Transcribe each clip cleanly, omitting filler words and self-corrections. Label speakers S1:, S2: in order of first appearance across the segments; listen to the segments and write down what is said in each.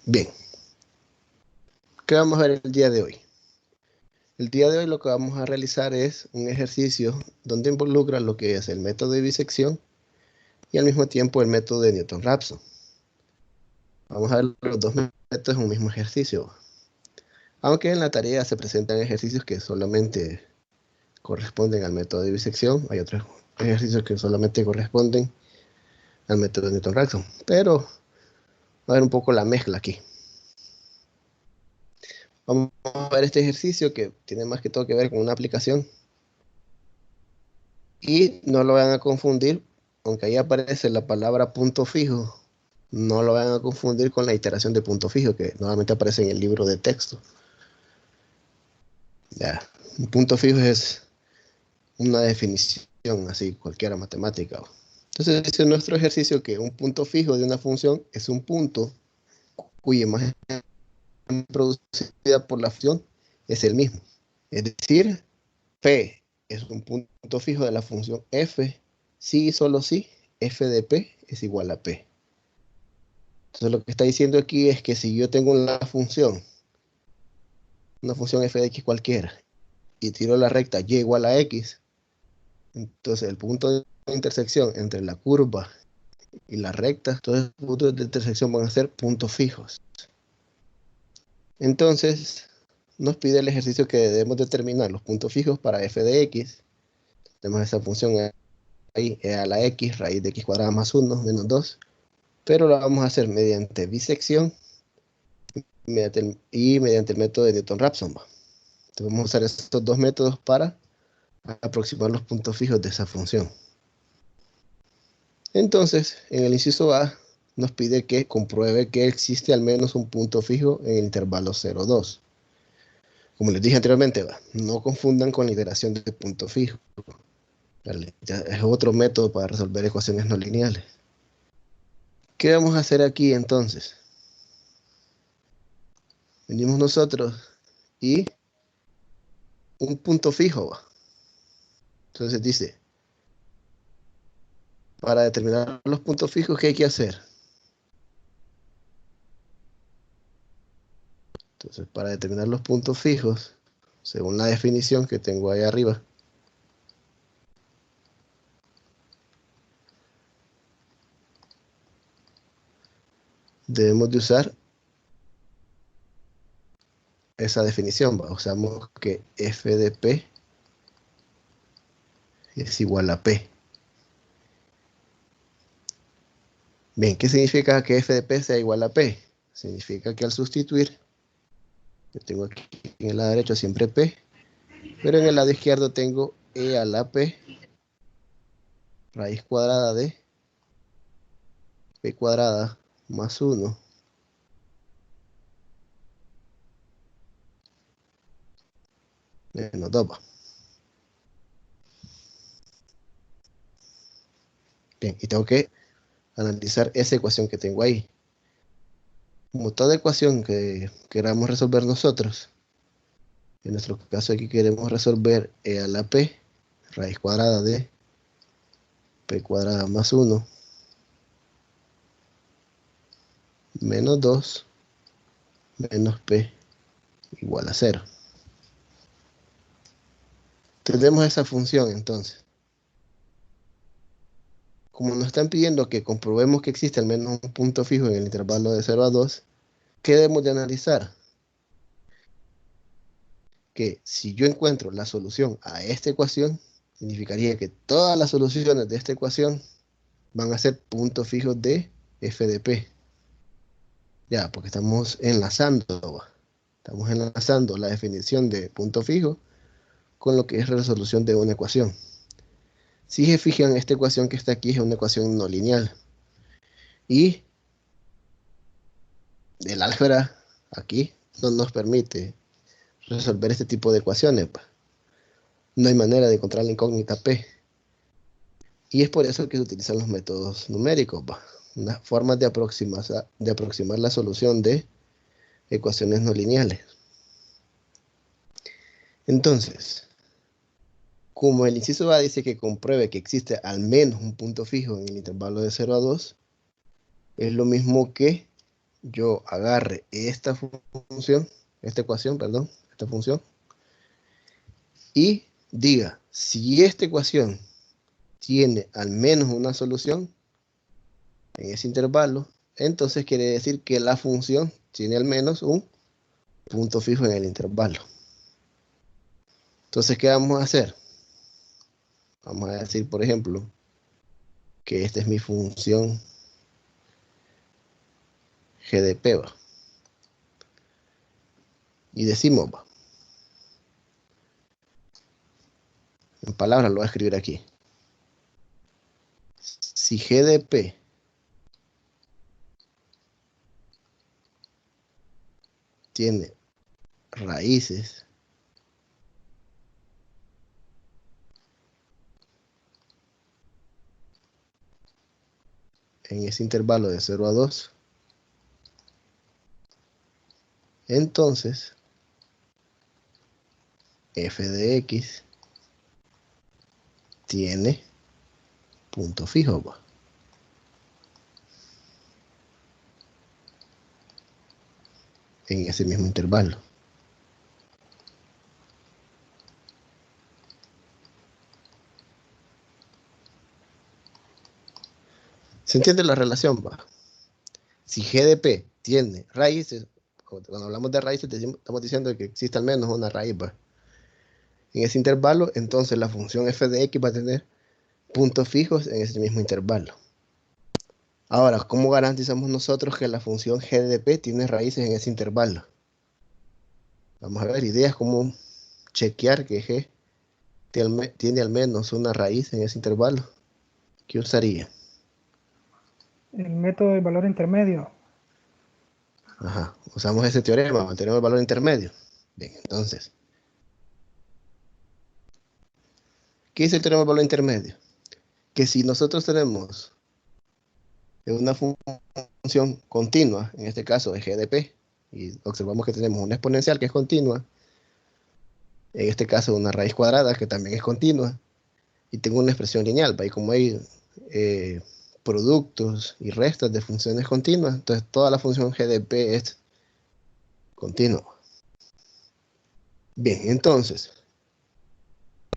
S1: Bien, ¿qué vamos a ver el día de hoy? El día de hoy lo que vamos a realizar es un ejercicio donde involucra lo que es el método de bisección y al mismo tiempo el método de Newton-Raphson. Vamos a ver los dos métodos en un mismo ejercicio. Aunque en la tarea se presentan ejercicios que solamente corresponden al método de bisección, hay otros ejercicios que solamente corresponden al método de Newton-Raphson, pero va a haber un poco la mezcla aquí. Vamos a ver este ejercicio que tiene más que todo que ver con una aplicación. Y no lo van a confundir, aunque ahí aparece la palabra punto fijo, no lo van a confundir con la iteración de punto fijo que normalmente aparece en el libro de texto. Ya, un punto fijo es una definición así, cualquiera matemática. Entonces dice nuestro ejercicio que un punto fijo de una función es un punto cuya imagen producida por la función es el mismo. Es decir, P es un punto fijo de la función f, si y solo si f de P es igual a P. Entonces lo que está diciendo aquí es que si yo tengo una función f de x cualquiera, y tiro la recta y igual a x, entonces el punto de intersección entre la curva y la recta, todos los puntos de intersección van a ser puntos fijos. Entonces nos pide el ejercicio que debemos determinar los puntos fijos para f de x. Tenemos esa función ahí, e a la x, raíz de x cuadrada más 1, menos 2, pero lo vamos a hacer mediante bisección mediante el método de Newton-Raphson. Entonces vamos a usar estos dos métodos para aproximar los puntos fijos de esa función. Entonces, en el inciso A nos pide que compruebe que existe al menos un punto fijo en el intervalo 0, 2. Como les dije anteriormente, no confundan con la iteración de punto fijo. Es otro método para resolver ecuaciones no lineales. ¿Qué vamos a hacer aquí entonces? Venimos nosotros y un punto fijo. Entonces dice, para determinar los puntos fijos, ¿qué hay que hacer? Entonces, para determinar los puntos fijos, según la definición que tengo ahí arriba, debemos de usar esa definición. Usamos que f de p es igual a p. Bien, ¿qué significa que f de p sea igual a p? Significa que al sustituir, yo tengo aquí en el lado derecho siempre p, pero en el lado izquierdo tengo e a la p, raíz cuadrada de p cuadrada más 1 menos 2. Bien, y tengo que analizar esa ecuación que tengo ahí. Como toda ecuación que queramos resolver nosotros, en nuestro caso aquí queremos resolver e a la p, raíz cuadrada de p cuadrada más 1 menos 2 menos p igual a 0. Tenemos esa función entonces. Como nos están pidiendo que comprobemos que existe al menos un punto fijo en el intervalo de 0 a 2, ¿qué debemos de analizar? Que si yo encuentro la solución a esta ecuación, significaría que todas las soluciones de esta ecuación van a ser puntos fijos de f de p. Ya, porque estamos enlazando la definición de punto fijo con lo que es resolución de una ecuación. Si se fijan, esta ecuación que está aquí es una ecuación no lineal. Y el álgebra aquí no nos permite resolver este tipo de ecuaciones. No hay manera de encontrar la incógnita P. Y es por eso que se utilizan los métodos numéricos, unas formas de aproximar la solución de ecuaciones no lineales. Entonces, como el inciso A dice que compruebe que existe al menos un punto fijo en el intervalo de 0 a 2, es lo mismo que yo agarre esta función, esta ecuación, perdón, esta función, y diga, si esta ecuación tiene al menos una solución en ese intervalo, entonces quiere decir que la función tiene al menos un punto fijo en el intervalo. Entonces, ¿qué vamos a hacer? Vamos a decir, por ejemplo, que esta es mi función g de p, ¿va? Y decimos, ¿va? En palabras lo voy a escribir aquí. Si g de p tiene raíces en ese intervalo de 0 a 2, entonces f de x tiene punto fijo, ¿va? En ese mismo intervalo. ¿Se entiende la relación, va? Si g de p tiene raíces, cuando hablamos de raíces estamos diciendo que existe al menos una raíz, ¿va? En ese intervalo, entonces la función f de x va a tener puntos fijos en ese mismo intervalo. Ahora, ¿cómo garantizamos nosotros que la función g de p tiene raíces en ese intervalo? Vamos a ver ideas como chequear que g tiene al menos una raíz en ese intervalo. ¿Qué usaría?
S2: El método del valor intermedio.
S1: Ajá, usamos ese teorema, mantenemos el valor intermedio. Bien, entonces, ¿qué dice el teorema del valor intermedio? Que si nosotros tenemos una función continua, en este caso de g de p, y observamos que tenemos una exponencial que es continua, en este caso una raíz cuadrada que también es continua, y tengo una expresión lineal, y como hay productos y restas de funciones continuas, entonces toda la función g de p es continua. Bien, entonces,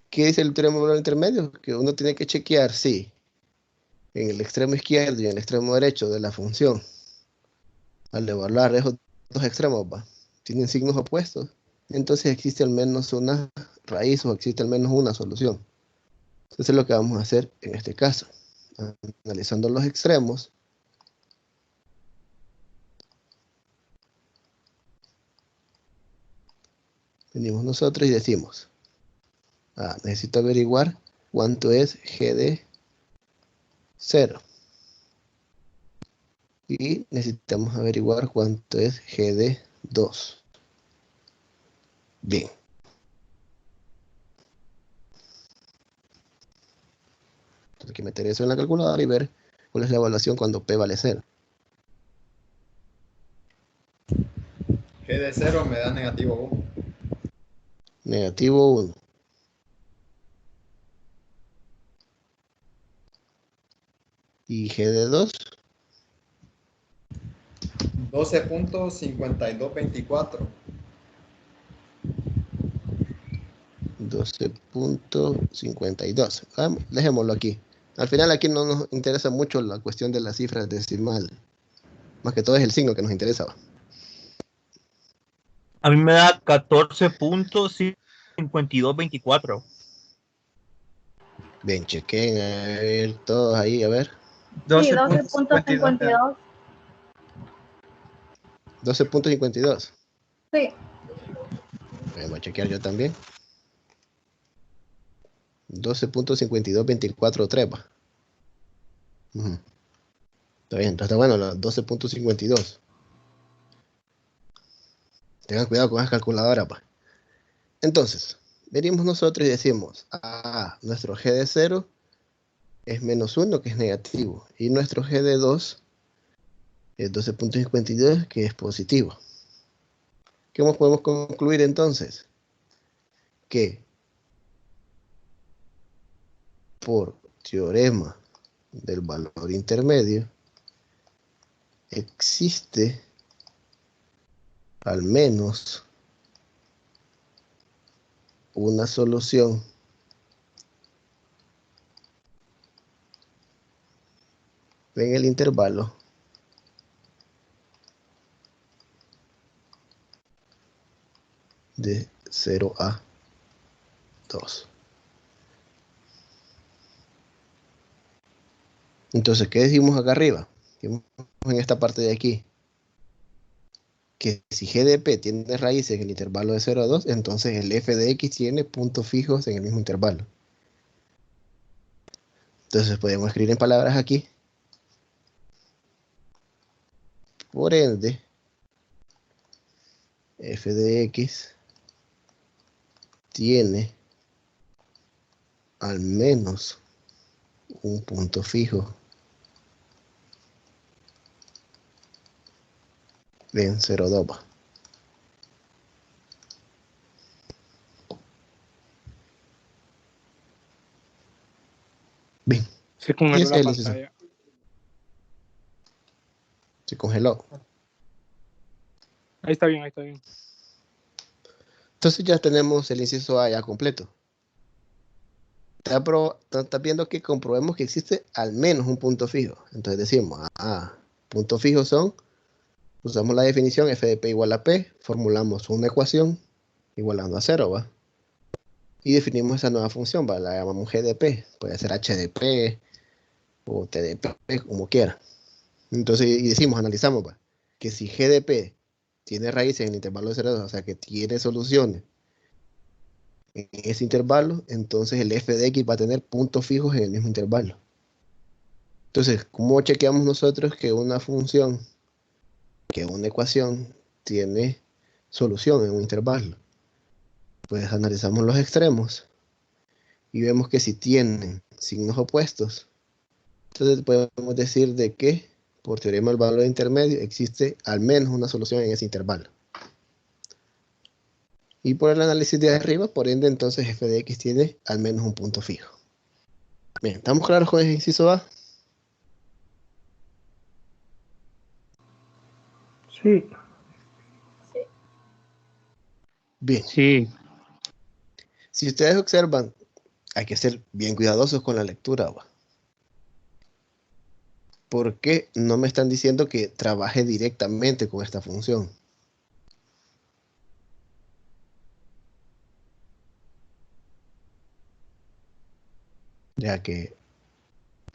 S1: ¿qué dice el teorema del valor intermedio? Que uno tiene que chequear si en el extremo izquierdo y en el extremo derecho de la función, al evaluar esos dos extremos, tienen signos opuestos, entonces existe al menos una raíz o existe al menos una solución. Eso es lo que vamos a hacer en este caso. Analizando los extremos, venimos nosotros y decimos, necesito averiguar cuánto es g de 0. Y necesitamos averiguar cuánto es g de 2. Bien. Entonces hay que meter eso en la calculadora y ver cuál es la evaluación cuando p vale 0.
S3: G de 0 me da negativo 1.
S1: Negativo 1. Y g de 2,
S3: 12.5224.
S1: 12.52. Dejémoslo aquí. Al final aquí no nos interesa mucho la cuestión de las cifras decimal. Más que todo es el signo que nos interesa.
S4: A mí me da 14.5224.
S1: Bien, chequen a ver todos ahí, a ver.
S5: Sí,
S3: 12.52.
S1: 12.52.
S5: Sí.
S1: Voy a chequear yo también. 12.5224 trepa. Está bien, entonces está bueno, la 12.52. Tengan cuidado con las calculadoras, pues. Entonces, venimos nosotros y decimos, nuestro g de 0 es menos 1, que es negativo, y nuestro g de 2 es 12.52, que es positivo. ¿Qué podemos concluir entonces? Que por teorema del valor intermedio, existe al menos una solución en el intervalo de 0 a 2. Entonces, ¿qué decimos acá arriba? Decimos en esta parte de aquí que si g de p tiene raíces en el intervalo de 0 a 2, entonces el f de x tiene puntos fijos en el mismo intervalo. Entonces podemos escribir en palabras aquí. Por ende, f de x tiene al menos un punto fijo en 0, 2. Bien,
S5: Se
S1: y
S5: congeló
S1: ese
S5: la
S1: es el inciso.
S5: pantalla.
S1: Se congeló.
S5: Ahí está bien, ahí está bien.
S1: Entonces ya tenemos el inciso A ya completo. Está viendo que comprobemos que existe al menos un punto fijo. Entonces decimos, puntos fijos son, usamos la definición f de p igual a p, formulamos una ecuación igualando a 0, ¿va? Y definimos esa nueva función, ¿va? La llamamos g de p, puede ser h de p o t de p, como quiera. Entonces, y decimos, analizamos, ¿va? Que si g de p tiene raíces en el intervalo de 0 a 2, o sea que tiene soluciones en ese intervalo, entonces el f de x va a tener puntos fijos en el mismo intervalo. Entonces, ¿cómo chequeamos nosotros que una función, que una ecuación tiene solución en un intervalo? Pues analizamos los extremos y vemos que si tienen signos opuestos, entonces podemos decir de que por teorema del valor intermedio existe al menos una solución en ese intervalo. Y por el análisis de arriba, por ende, entonces f de x tiene al menos un punto fijo. Bien, ¿estamos claros con el inciso A?
S2: Sí.
S1: Bien.
S4: Sí.
S1: Si ustedes observan, hay que ser bien cuidadosos con la lectura, ¿va? ¿Por qué no me están diciendo que trabaje directamente con esta función? Ya que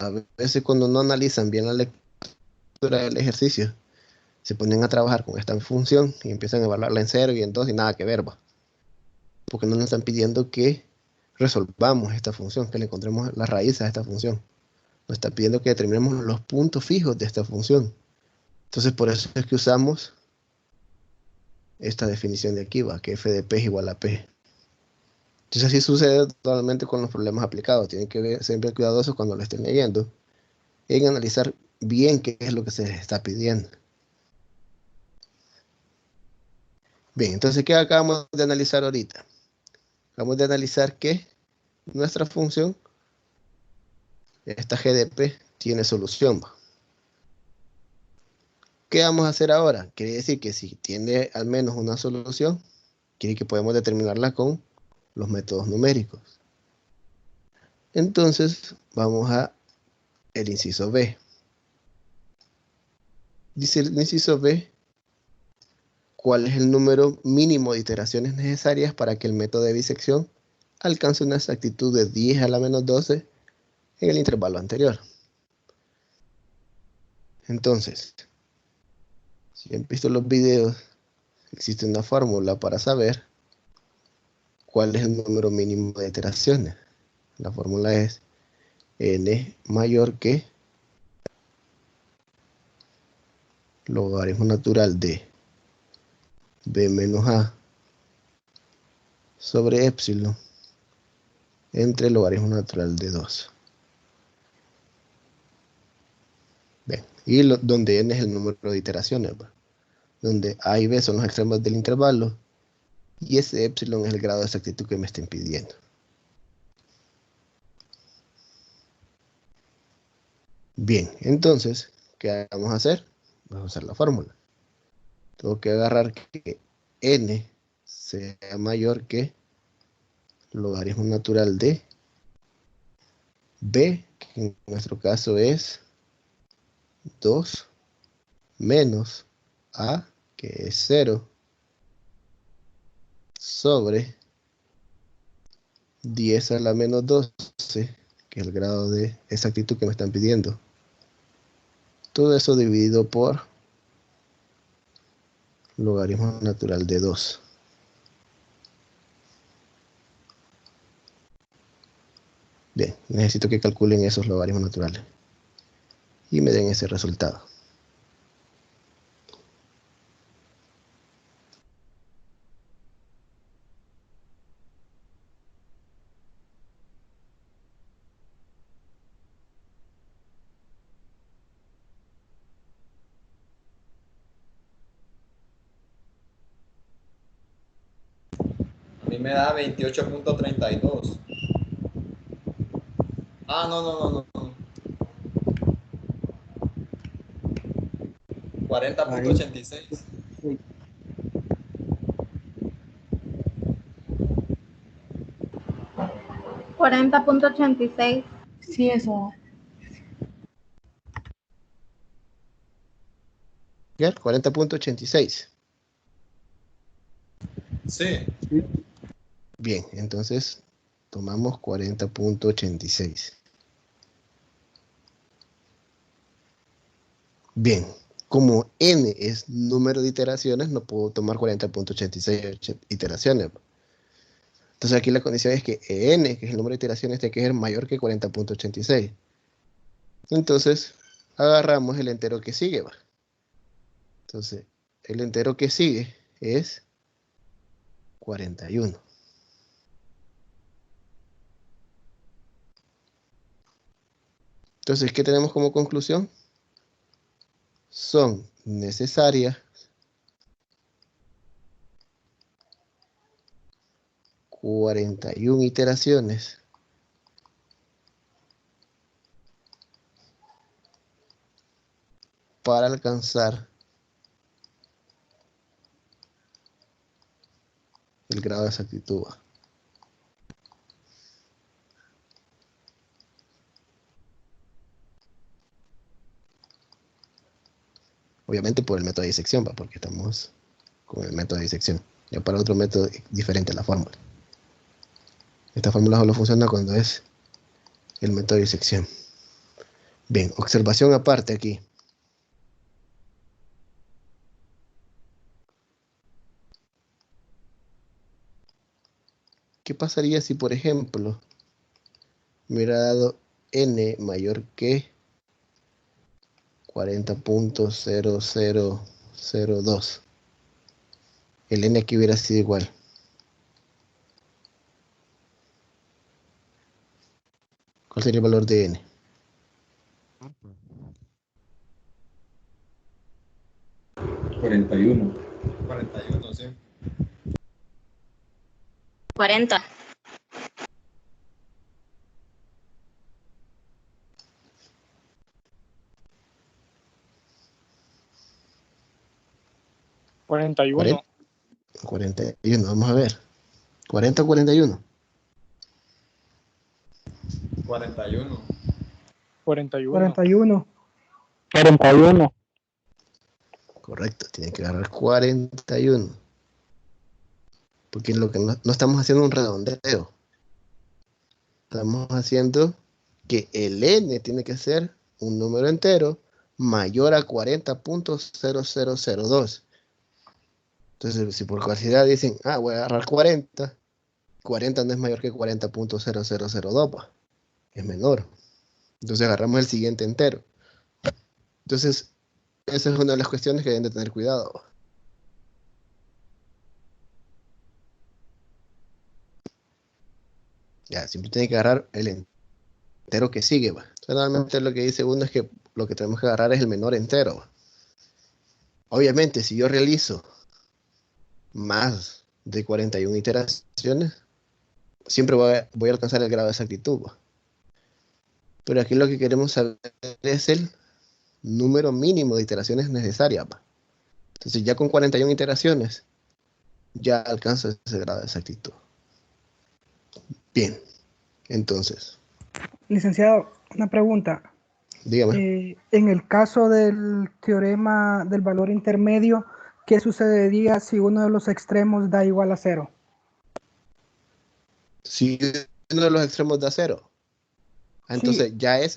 S1: a veces cuando no analizan bien la lectura del ejercicio, se ponen a trabajar con esta función y empiezan a evaluarla en 0 y en 2 y nada que ver, ¿va? Porque no nos están pidiendo que resolvamos esta función, que le encontremos las raíces a esta función. Nos están pidiendo que determinemos los puntos fijos de esta función. Entonces, por eso es que usamos esta definición de aquí, ¿va? Que f de p es igual a p. Entonces, así sucede totalmente con los problemas aplicados. Tienen que ser bien cuidadosos cuando lo estén leyendo en analizar bien qué es lo que se les está pidiendo. Bien, entonces, ¿qué acabamos de analizar ahorita? Acabamos de analizar que nuestra función, esta g de p, tiene solución, ¿va? ¿Qué vamos a hacer ahora? Quiere decir que si tiene al menos una solución, quiere decir que podemos determinarla con los métodos numéricos. Entonces, vamos a el inciso B. Dice el inciso B, ¿cuál es el número mínimo de iteraciones necesarias para que el método de bisección alcance una exactitud de 10 a la menos 12 en el intervalo anterior? Entonces, si han visto los videos, existe una fórmula para saber cuál es el número mínimo de iteraciones. La fórmula es n mayor que logaritmo natural de b menos a sobre epsilon entre logaritmo natural de 2. Bien, y donde n es el número de iteraciones, ¿va? Donde a y b son los extremos del intervalo y ese epsilon es el grado de exactitud que me estén pidiendo. Bien, entonces, ¿qué vamos a hacer? Vamos a usar la fórmula. Tengo que agarrar que n sea mayor que logaritmo natural de b, que en nuestro caso es 2 menos a, que es 0, sobre 10 a la menos 12, que es el grado de exactitud que me están pidiendo. Todo eso dividido por logaritmo natural de 2. Bien, necesito que calculen esos logaritmos naturales y me den ese resultado.
S3: A mí me da 28.32. Ah, no, no, no, no. 40.86.
S5: 40.86.
S6: Sí, eso.
S1: ¿Ya? 40.86.
S3: Sí.
S1: Bien, entonces tomamos 40.86. Bien, como n es número de iteraciones, no puedo tomar 40.86 iteraciones. Entonces aquí la condición es que n, que es el número de iteraciones, tiene que ser mayor que 40.86. Entonces agarramos el entero que sigue, ¿va? Entonces el entero que sigue es 41. Entonces, ¿qué tenemos como conclusión? Son necesarias 41 iteraciones para alcanzar el grado de exactitud. Obviamente por el método de disección, ¿va? Porque estamos con el método de disección. Ya para otro método diferente a la fórmula. Esta fórmula solo funciona cuando es el método de disección. Bien, observación aparte aquí. ¿Qué pasaría si, por ejemplo, me hubiera dado n mayor que 40.0002? El n aquí hubiera sido igual. ¿Cuál sería el valor de n?
S7: Cuarenta y uno.
S3: 41, sí.
S5: 40.
S8: Cuarenta y
S1: 40,
S8: uno.
S1: 41, vamos a ver. 40 o 41.
S3: 41.
S8: 41.
S2: 41.
S8: 41.
S1: Correcto, tiene que agarrar 41. Porque lo que no estamos haciendo un redondeo. Estamos haciendo que el n tiene que ser un número entero mayor a 40.0002. Entonces, si por casualidad dicen, voy a agarrar 40, 40 no es mayor que 40.0002, pues, es menor. Entonces agarramos el siguiente entero. Entonces, esa es una de las cuestiones que deben de tener cuidado. Ya, siempre tiene que agarrar el entero que sigue, va. Normalmente lo que dice uno es que lo que tenemos que agarrar es el menor entero, va. Obviamente, si yo realizo más de 41 iteraciones, siempre voy a alcanzar el grado de exactitud, va. Pero aquí lo que queremos saber es el número mínimo de iteraciones necesarias, va. Entonces ya con 41 iteraciones, ya alcanza ese grado de exactitud. Bien, entonces,
S2: Licenciado, una pregunta.
S1: dígame.
S2: En el caso del teorema del valor intermedio, ¿qué sucedería si uno de los extremos da igual a 0?
S1: Si uno de los extremos da 0, entonces
S2: Sí,
S1: ya es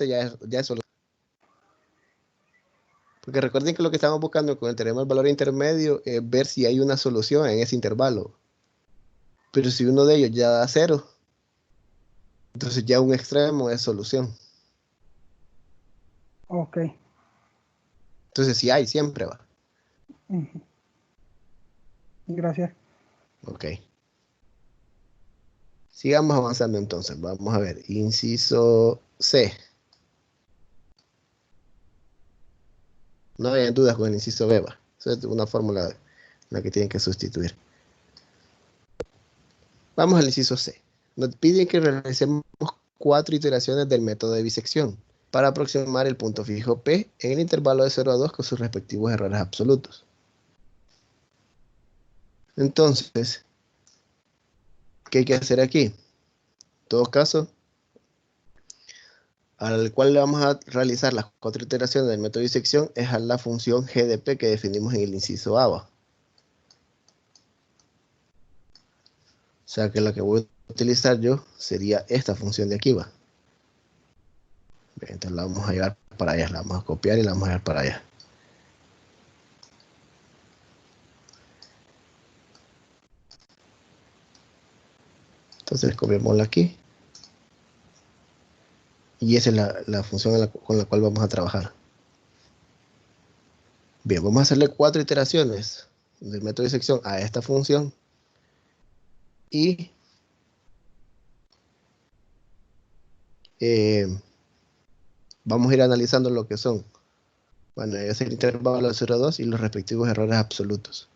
S1: solo. Porque recuerden que lo que estamos buscando con el teorema del valor intermedio es ver si hay una solución en ese intervalo. Pero si uno de ellos ya da 0, entonces ya un extremo es solución.
S2: ok.
S1: Entonces si hay, siempre va.
S2: Ujú. Gracias.
S1: Ok. Sigamos avanzando entonces. Vamos a ver. Inciso C. No hay dudas con el inciso B, va. Esa es una fórmula en la que tienen que sustituir. Vamos al inciso C. Nos piden que realicemos 4 iteraciones del método de bisección para aproximar el punto fijo P en el intervalo de 0 a 2 con sus respectivos errores absolutos. Entonces, ¿qué hay que hacer aquí? En todo caso, al cual le vamos a realizar las 4 iteraciones del método de disección es a la función g de p que definimos en el inciso A. O sea que la que voy a utilizar yo sería esta función de aquí, va. Entonces la vamos a llevar para allá, la vamos a copiar y la vamos a llevar para allá. Entonces copiémosla aquí. Y esa es la función con la cual vamos a trabajar. Bien, vamos a hacerle 4 iteraciones del método de disección a esta función. Y vamos a ir analizando lo que son. Bueno, es el intervalo de 0 a 2 y los respectivos errores absolutos.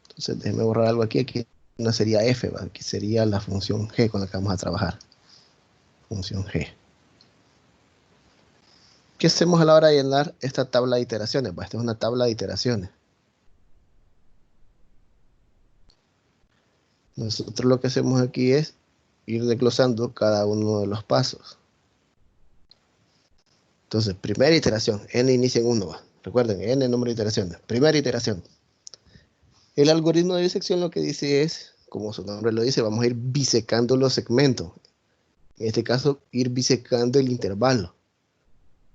S1: Entonces, déjenme borrar algo aquí. Aquí no sería f, ¿va? Aquí sería la función g con la que vamos a trabajar. Función g. ¿Qué hacemos a la hora de llenar esta tabla de iteraciones? Esta es una tabla de iteraciones. Nosotros lo que hacemos aquí es ir desglosando cada uno de los pasos. Entonces, primera iteración, n inicia en 1. Recuerden, n número de iteraciones. Primera iteración. El algoritmo de bisección lo que dice es, como su nombre lo dice, vamos a ir bisecando los segmentos. En este caso, ir bisecando el intervalo.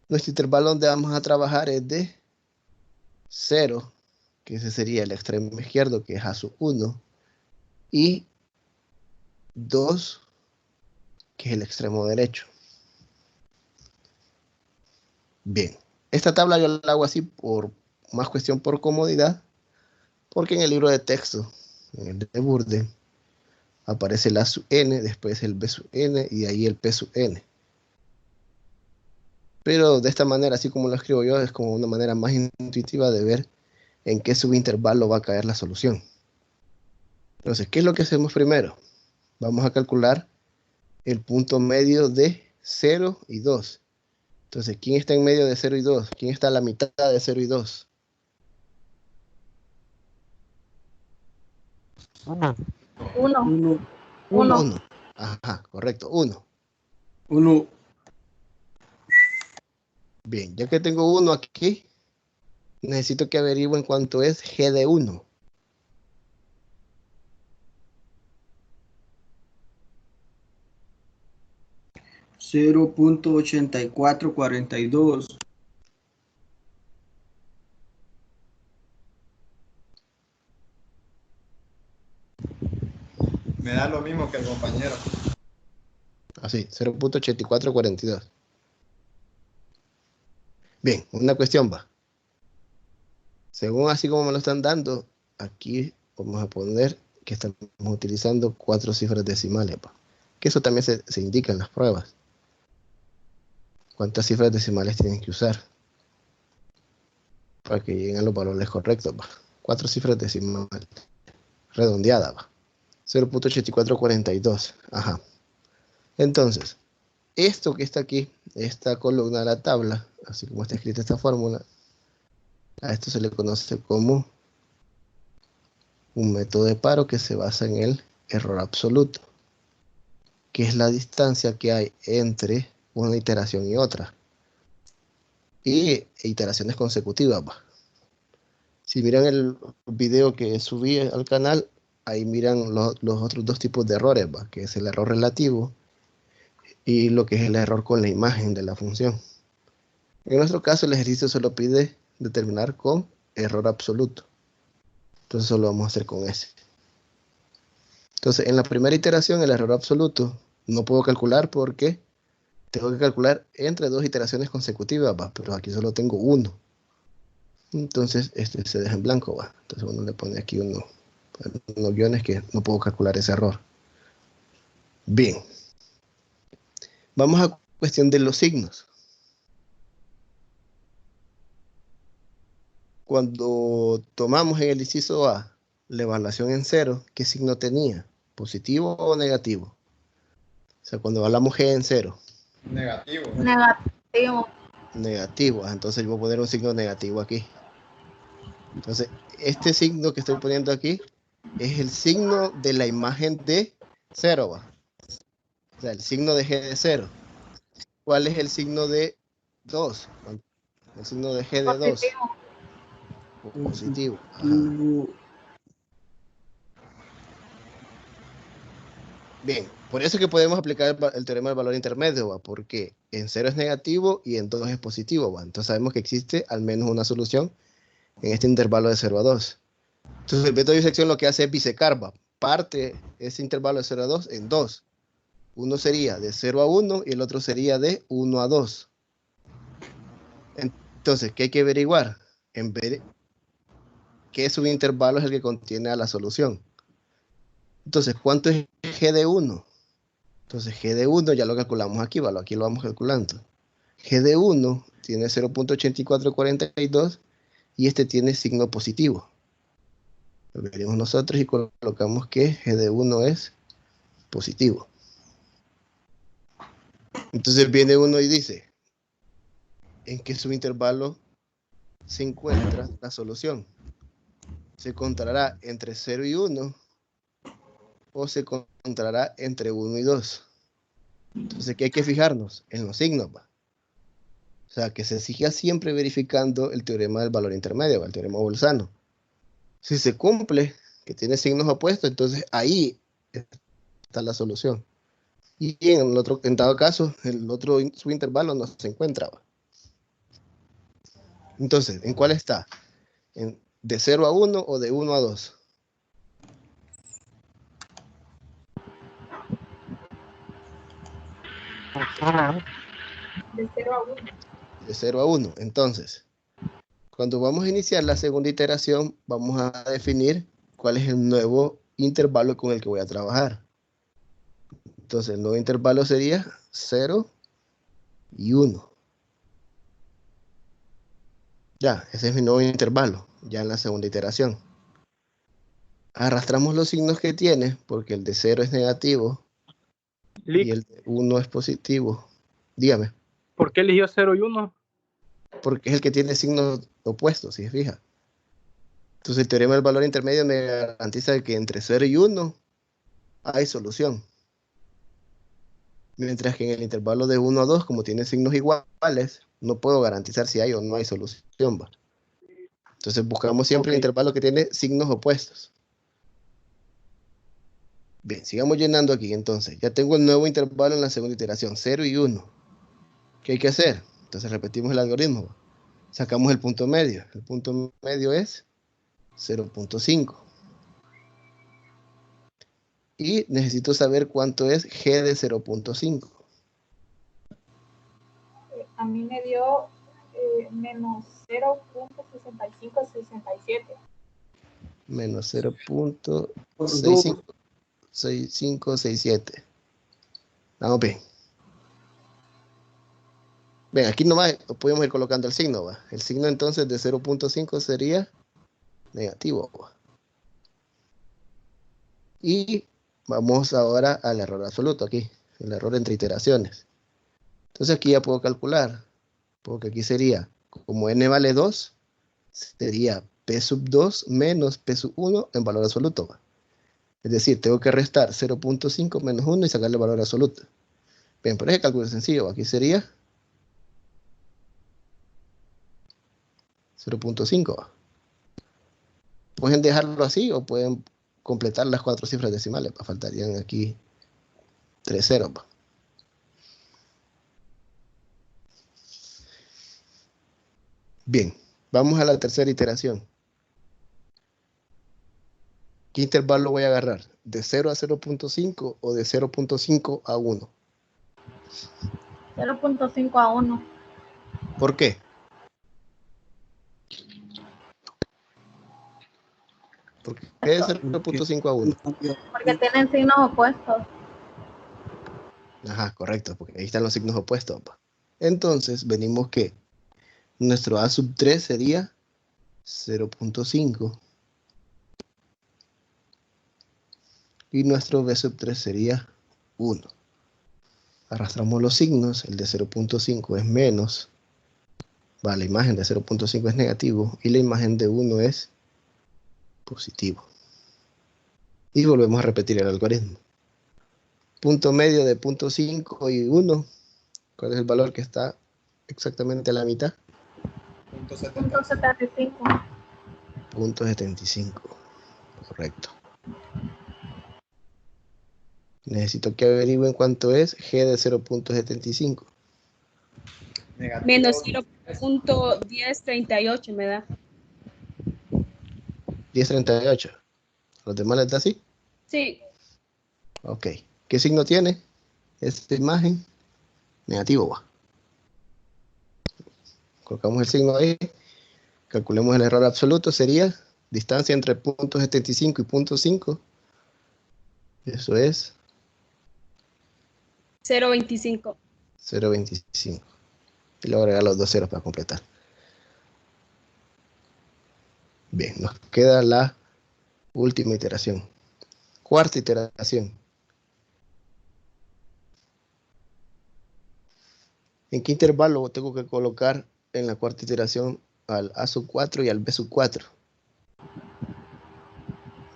S1: Nuestro intervalo donde vamos a trabajar es de 0, que ese sería el extremo izquierdo, que es a sub 1, y 2, que es el extremo derecho. Bien, esta tabla yo la hago así por más cuestión por comodidad, porque en el libro de texto, en el de Burde, aparece la sub n, después el b sub n y ahí el p sub n. Pero de esta manera, así como lo escribo yo, es como una manera más intuitiva de ver en qué subintervalo va a caer la solución. Entonces, ¿qué es lo que hacemos primero? Vamos a calcular el punto medio de 0 y 2. Entonces, ¿quién está en medio de 0 y 2? ¿Quién está a la mitad de 0 y 2?
S5: 1.
S6: 1.
S1: 1. Ajá, correcto, 1.
S7: 1.
S1: Bien, ya que tengo 1 aquí, necesito que averigüen cuánto es g de 1.
S7: $0.8442.
S3: Me da lo mismo que el compañero.
S1: Así, 0.8442. Bien, una cuestión va. Según así como me lo están dando, aquí vamos a poner que estamos utilizando 4 cifras decimales, pa. Que eso también se indica en las pruebas. ¿Cuántas cifras decimales tienen que usar para que lleguen a los valores correctos, pa? 4 cifras decimales. Redondeada, pa. 0.8442. Ajá. Entonces, esto que está aquí, esta columna de la tabla, así como está escrita esta fórmula, A esto se le conoce como un método de paro que se basa en el error absoluto, que es la distancia que hay entre una iteración y otra. Y iteraciones consecutivas. Si miran el video que subí al canal, ahí miran los otros dos tipos de errores, que es el error relativo y lo que es el error con la imagen de la función. En nuestro caso, el ejercicio solo pide determinar con error absoluto. Entonces solo vamos a hacer con ese. Entonces, en la primera iteración, el error absoluto no puedo calcular porque tengo que calcular entre dos iteraciones consecutivas, pero aquí solo tengo uno. Entonces, este se deja en blanco, Entonces uno le pone aquí unos guiones que no puedo calcular ese error. Bien. Vamos a cuestión de los signos. Cuando tomamos en el inciso A la evaluación en 0, ¿qué signo tenía? ¿Positivo o negativo? O sea, cuando hablamos G en 0.
S3: Negativo.
S5: Negativo.
S1: Negativo. Entonces yo voy a poner un signo negativo aquí. Entonces, este signo que estoy poniendo aquí es el signo de la imagen de 0, O sea, el signo de G de 0. ¿Cuál es el signo de 2? El signo de G de 2. Positivo. Ajá. Bien, por eso es que podemos aplicar el teorema del valor intermedio, porque en 0 es negativo y en 2 es positivo. Entonces sabemos que existe al menos una solución en este intervalo de 0 a 2. Entonces el método de disección lo que hace es bisecar, parte ese intervalo de 0 a 2 en 2. Uno sería de 0 a 1 y el otro sería de 1 a 2. Entonces, ¿qué hay que averiguar? En ver qué subintervalo es el que contiene a la solución. Entonces, ¿cuánto es G de 1? Entonces, G de 1 ya lo calculamos aquí, aquí lo vamos calculando. G de 1 tiene 0.8442 y este tiene signo positivo. Lo veremos nosotros y colocamos que G de 1 es positivo. Entonces viene uno y dice, ¿en qué subintervalo se encuentra la solución? ¿Se encontrará entre 0 y 1 o se encontrará entre 1 y 2? Entonces, ¿qué hay que fijarnos? En los signos, O sea, que se siga siempre verificando el teorema del valor intermedio, el teorema bolzano. Si se cumple, que tiene signos opuestos, entonces ahí está la solución. Y en dado caso, el otro subintervalo no se encuentra. Entonces, ¿en cuál está? ¿De 0 a 1 o de 1 a 2?
S5: De 0 a 1.
S1: De 0 a 1. Entonces, cuando vamos a iniciar la segunda iteración, vamos a definir cuál es el nuevo intervalo con el que voy a trabajar. Entonces, el nuevo intervalo sería 0 y 1. Ya, ese es mi nuevo intervalo, ya en la segunda iteración. Arrastramos los signos que tiene, porque el de 0 es negativo y el de 1 es positivo. Dígame.
S8: ¿Por qué eligió 0 y 1?
S1: Porque es el que tiene signos opuestos, si se fija. Entonces el teorema del valor intermedio me garantiza que entre 0 y 1 hay solución. Mientras que en el intervalo de 1 a 2, como tiene signos iguales, no puedo garantizar si hay o no hay solución. Entonces buscamos siempre el intervalo que tiene signos opuestos. Bien, sigamos llenando aquí entonces. Ya tengo el nuevo intervalo en la segunda iteración, 0 y 1. ¿Qué hay que hacer? Entonces repetimos el algoritmo. Sacamos el punto medio. El punto medio es 0.5. Y necesito saber cuánto es G de 0.5.
S5: A mí me dio menos 0.6567.
S1: Menos 0.6567. Vamos bien. Bien, aquí nomás podemos ir colocando el signo. El signo entonces de 0.5 sería negativo. Y vamos ahora al error absoluto aquí. El error entre iteraciones. Entonces aquí ya puedo calcular. Porque aquí sería, como n vale 2, sería P sub 2 menos P sub 1 en valor absoluto, ¿va? Es decir, tengo que restar 0.5 menos 1 y sacarle el valor absoluto. Bien, pero ese cálculo es sencillo. Aquí sería 0.5, ¿va? Pueden dejarlo así o pueden completar las 4 cifras decimales. Faltarían aquí 3 ceros, ¿va? Bien, vamos a la tercera iteración. ¿Qué intervalo voy a agarrar? ¿De 0 a 0.5 o de 0.5 a 1?
S5: 0.5 a 1.
S1: ¿Por qué? ¿Por qué de 0.5 a 1?
S5: Porque tienen signos opuestos.
S1: Ajá, correcto, porque ahí están los signos opuestos, ¿va? Entonces, venimos que nuestro A sub 3 sería 0.5 y nuestro B sub 3 sería 1. Arrastramos los signos, el de 0.5 es menos, va, la imagen de 0.5 es negativo y la imagen de 1 es positivo. Y volvemos a repetir el algoritmo. Punto medio de 0.5 y 1, ¿cuál es el valor que está exactamente a la mitad?
S5: 0.75.
S1: 0.75, correcto. Necesito que averigüen cuánto es G de 0.75.
S6: Menos 0.1038 me da.
S1: 1038. ¿Los demás les da así?
S6: Sí.
S1: Ok. ¿Qué signo tiene esta imagen? Negativo, va. Colocamos el signo ahí. Calculemos el error absoluto. Sería distancia entre 0.75 y 0.5. Eso es
S6: 0.25.
S1: 0.25. Y luego agregar los 2 ceros para completar. Bien, nos queda la última iteración. Cuarta iteración. ¿En qué intervalo tengo que colocar en la cuarta iteración al A sub 4 y al B sub 4?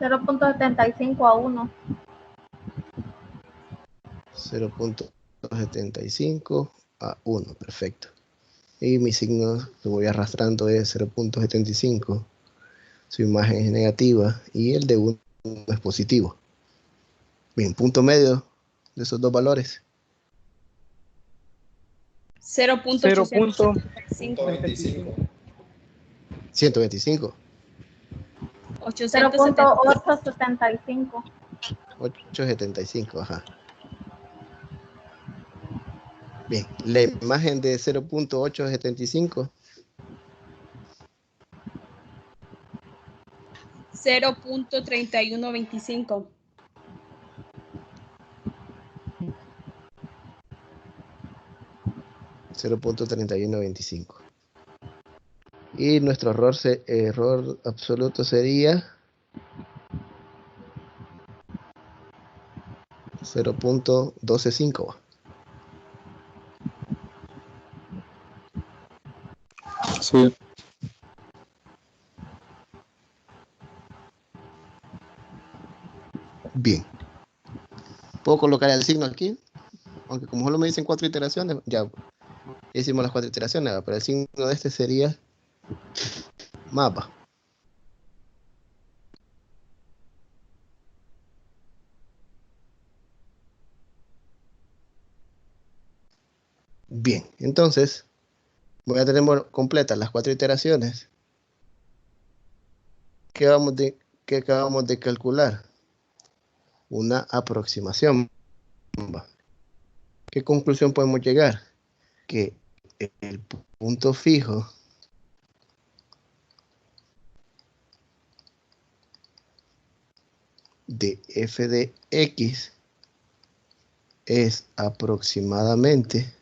S5: 0.75 a 1.
S1: 0.75 a 1, perfecto. Y mi signo que voy arrastrando es 0.75. Su imagen es negativa y el de 1 es positivo. Bien, punto medio de esos dos valores.
S6: 0.825.
S1: 125.
S5: 0.875.
S1: 875, ajá. Bien, la imagen de 0.875.
S6: 0.3125.
S1: 0.3125. Y nuestro error absoluto sería 0.125.
S8: Sí.
S1: Bien. ¿Puedo colocar el signo aquí? Aunque como solo me dicen 4 iteraciones, ya hicimos las 4 iteraciones, pero el signo de este sería mapa. Bien, entonces voy a tener completas las 4 iteraciones. ¿Qué acabamos de calcular? Una aproximación. ¿Qué conclusión podemos llegar? Que el punto fijo de f de x es aproximadamente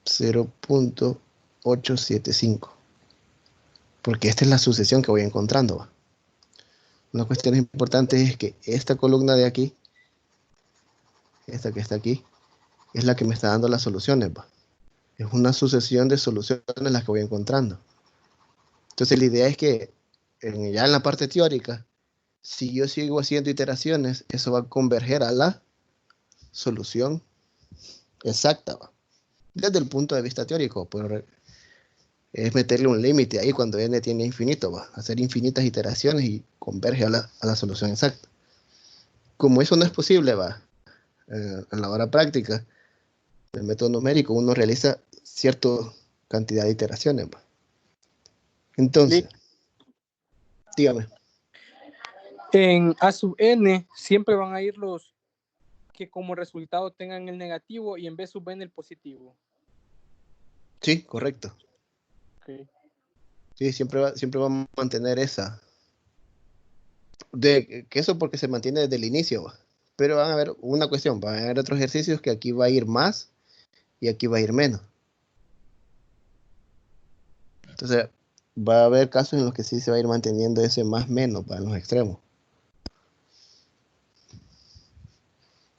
S1: 0.875, porque esta es la sucesión que voy encontrando, ¿va? Una cuestión importante es que esta columna de aquí, esta que está aquí, es la que me está dando las soluciones, ¿va? Es una sucesión de soluciones las que voy encontrando. Entonces la idea es que ya en la parte teórica, si yo sigo haciendo iteraciones, eso va a converger a la solución exacta, ¿va? Desde el punto de vista teórico, pero es meterle un límite ahí cuando n tiene infinito, va a hacer infinitas iteraciones y converge a la solución exacta. Como eso no es posible, va, en la hora práctica, el método numérico, uno realiza cierta cantidad de iteraciones, va. Entonces, dígame.
S8: En A sub n siempre van a ir los que como resultado tengan el negativo y en B sub n el positivo.
S1: Sí, correcto.
S8: Okay.
S1: Sí, siempre va a mantener esa. Que eso porque se mantiene desde el inicio, va. Pero van a haber una cuestión, van a haber otros ejercicios que aquí va a ir más y aquí va a ir menos. Entonces, va a haber casos en los que sí se va a ir manteniendo ese más menos para los extremos.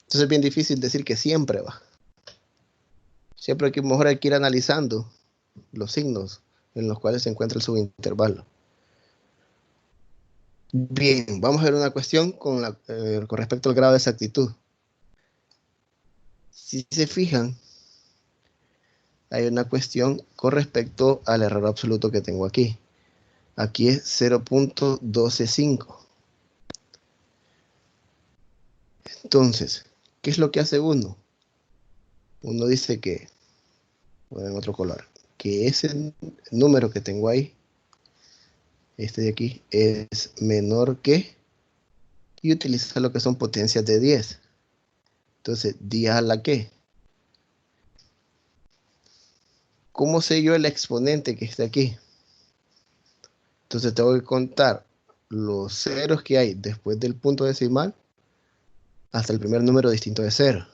S1: Entonces es bien difícil decir que siempre va. Siempre mejor hay que ir analizando los signos en los cuales se encuentra el subintervalo. Bien, vamos a ver una cuestión con respecto al grado de exactitud. Si se fijan, hay una cuestión con respecto al error absoluto que tengo aquí. Aquí es 0.125. Entonces, ¿qué es lo que hace uno? Uno dice que, bueno, en otro color, que ese número que tengo ahí, este de aquí, es menor que, y utiliza lo que son potencias de 10. Entonces, 10 a la que. ¿Cómo sé yo el exponente que está aquí? Entonces tengo que contar los ceros que hay después del punto decimal hasta el primer número distinto de 0.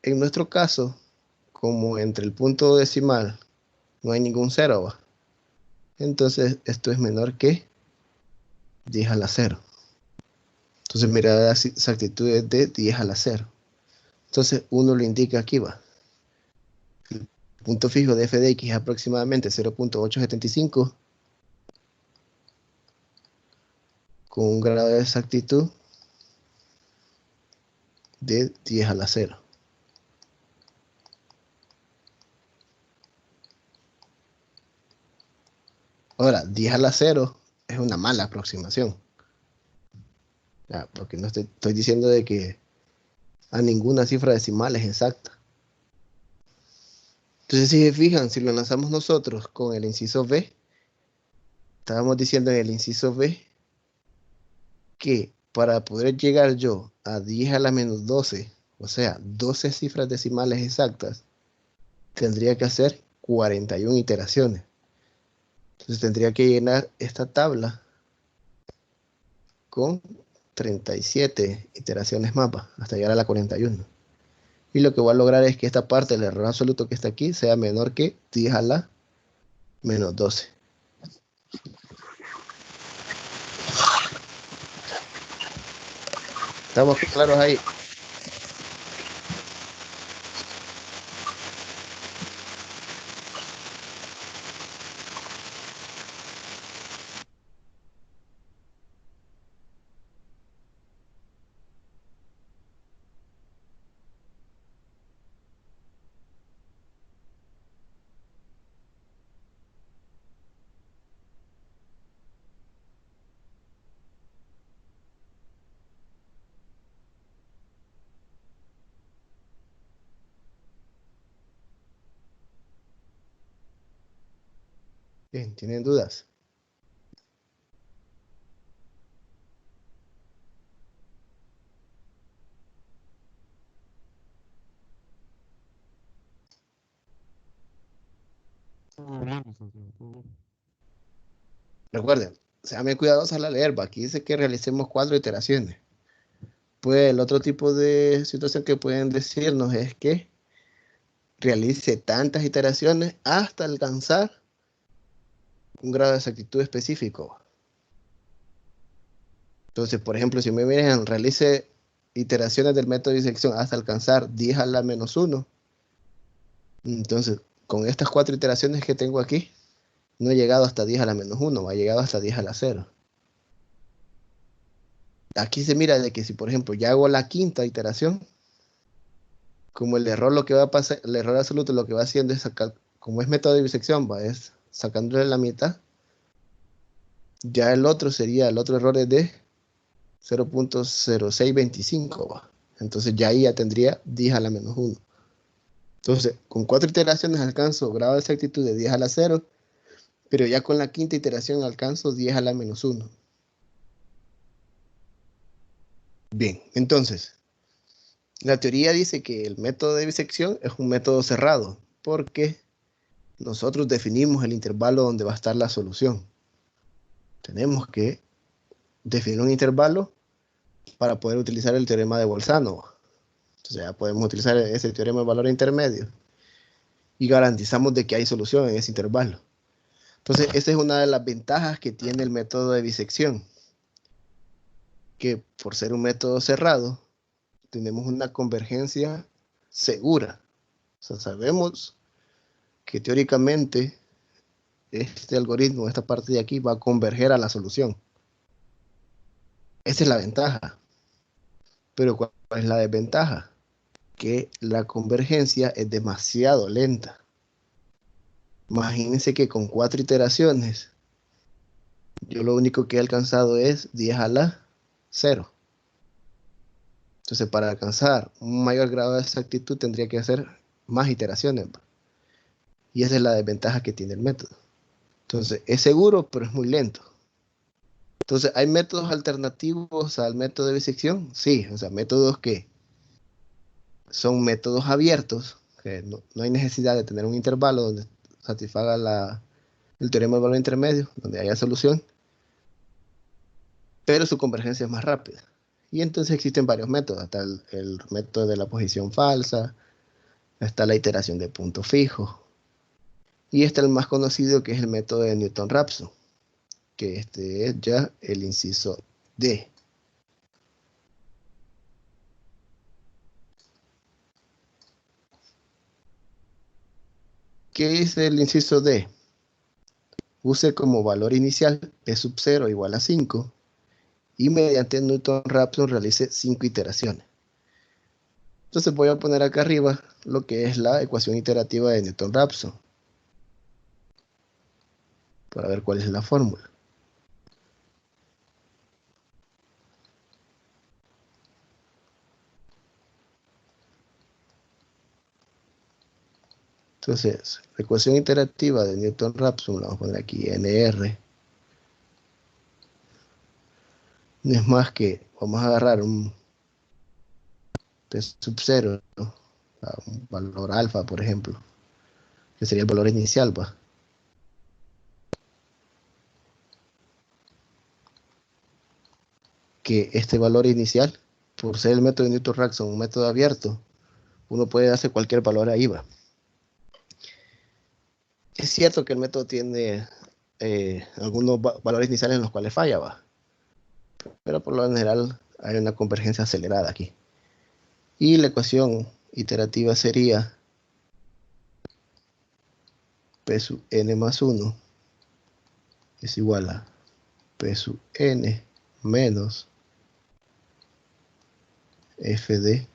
S1: En nuestro caso, como entre el punto decimal no hay ningún 0, ¿va? Entonces esto es menor que 10 a la 0. Entonces mira, la exactitud es de 10 a la 0. Entonces uno lo indica aquí, va. El punto fijo de f de x es aproximadamente 0.875 con un grado de exactitud de 10 a la 0. Ahora, 10 a la 0 es una mala aproximación. Ya, porque no estoy diciendo de que a ninguna cifra decimal es exacta. Entonces, si se fijan, si lo lanzamos nosotros con el inciso B, estábamos diciendo en el inciso B que para poder llegar yo a 10 a la menos 12, o sea, 12 cifras decimales exactas, tendría que hacer 41 iteraciones. Entonces tendría que llenar esta tabla con 37 iteraciones más, hasta llegar a la 41. Y lo que voy a lograr es que esta parte del error absoluto que está aquí sea menor que 10 a la menos 12. ¿Estamos claros ahí? Bien, ¿tienen dudas? Recuerden, sean cuidadosos al leer, aquí dice que realicemos 4 iteraciones. Pues el otro tipo de situación que pueden decirnos es que realice tantas iteraciones hasta alcanzar un grado de exactitud específico. Entonces, por ejemplo, si me miran, realice iteraciones del método de disección hasta alcanzar 10 a la menos 1. Entonces, con estas 4 iteraciones que tengo aquí, no he llegado hasta 10 a la menos 1, ha llegado hasta 10 a la 0. Aquí se mira de que si, por ejemplo, ya hago la quinta iteración, como el error lo que va a pasar, el error absoluto lo que va haciendo es sacar, como es método de bisección, es sacándole la mitad. Ya el otro error es de 0.0625, entonces ya ahí ya tendría 10 a la menos 1. Entonces, con 4 iteraciones alcanzo grado de exactitud de 10 a la 0, pero ya con la quinta iteración alcanzo 10 a la menos 1. Bien, entonces, la teoría dice que el método de bisección es un método cerrado, porque nosotros definimos el intervalo donde va a estar la solución. Tenemos que definir un intervalo para poder utilizar el teorema de Bolzano. Entonces ya podemos utilizar ese teorema de valor intermedio y garantizamos de que hay solución en ese intervalo. Entonces, esa es una de las ventajas que tiene el método de bisección, que por ser un método cerrado, tenemos una convergencia segura. O sea, sabemos que teóricamente este algoritmo, esta parte de aquí, va a converger a la solución. Esa es la ventaja. Pero ¿cuál es la desventaja? Que la convergencia es demasiado lenta. Imagínense que con 4 iteraciones, yo lo único que he alcanzado es 10 a la 0. Entonces, para alcanzar un mayor grado de exactitud, tendría que hacer más iteraciones. Y esa es la desventaja que tiene el método. Entonces, es seguro, pero es muy lento. Entonces, ¿hay métodos alternativos al método de bisección? Sí, o sea, métodos que son métodos abiertos, que no hay necesidad de tener un intervalo donde satisfaga el teorema del valor intermedio, donde haya solución, pero su convergencia es más rápida. Y entonces existen varios métodos. Está el método de la posición falsa, está la iteración de punto fijo, y está el más conocido, que es el método de Newton-Raphson, que este es ya el inciso D. ¿Qué es el inciso D? Use como valor inicial P sub 0 igual a 5 y mediante Newton-Raphson realice 5 iteraciones. Entonces voy a poner acá arriba lo que es la ecuación iterativa de Newton-Raphson para ver cuál es la fórmula. Entonces, la ecuación iterativa de Newton-Raphson, la vamos a poner aquí NR. No es más que, vamos a agarrar un P sub 0, ¿no? Un valor alfa, por ejemplo, que sería el valor inicial, ¿va? Que este valor inicial, por ser el método de Newton-Raphson un método abierto, uno puede darse cualquier valor ahí, ¿va? Es cierto que el método tiene algunos valores iniciales en los cuales falla, ¿va? Pero por lo general hay una convergencia acelerada aquí. Y la ecuación iterativa sería P sub n más 1 es igual a P sub n menos f de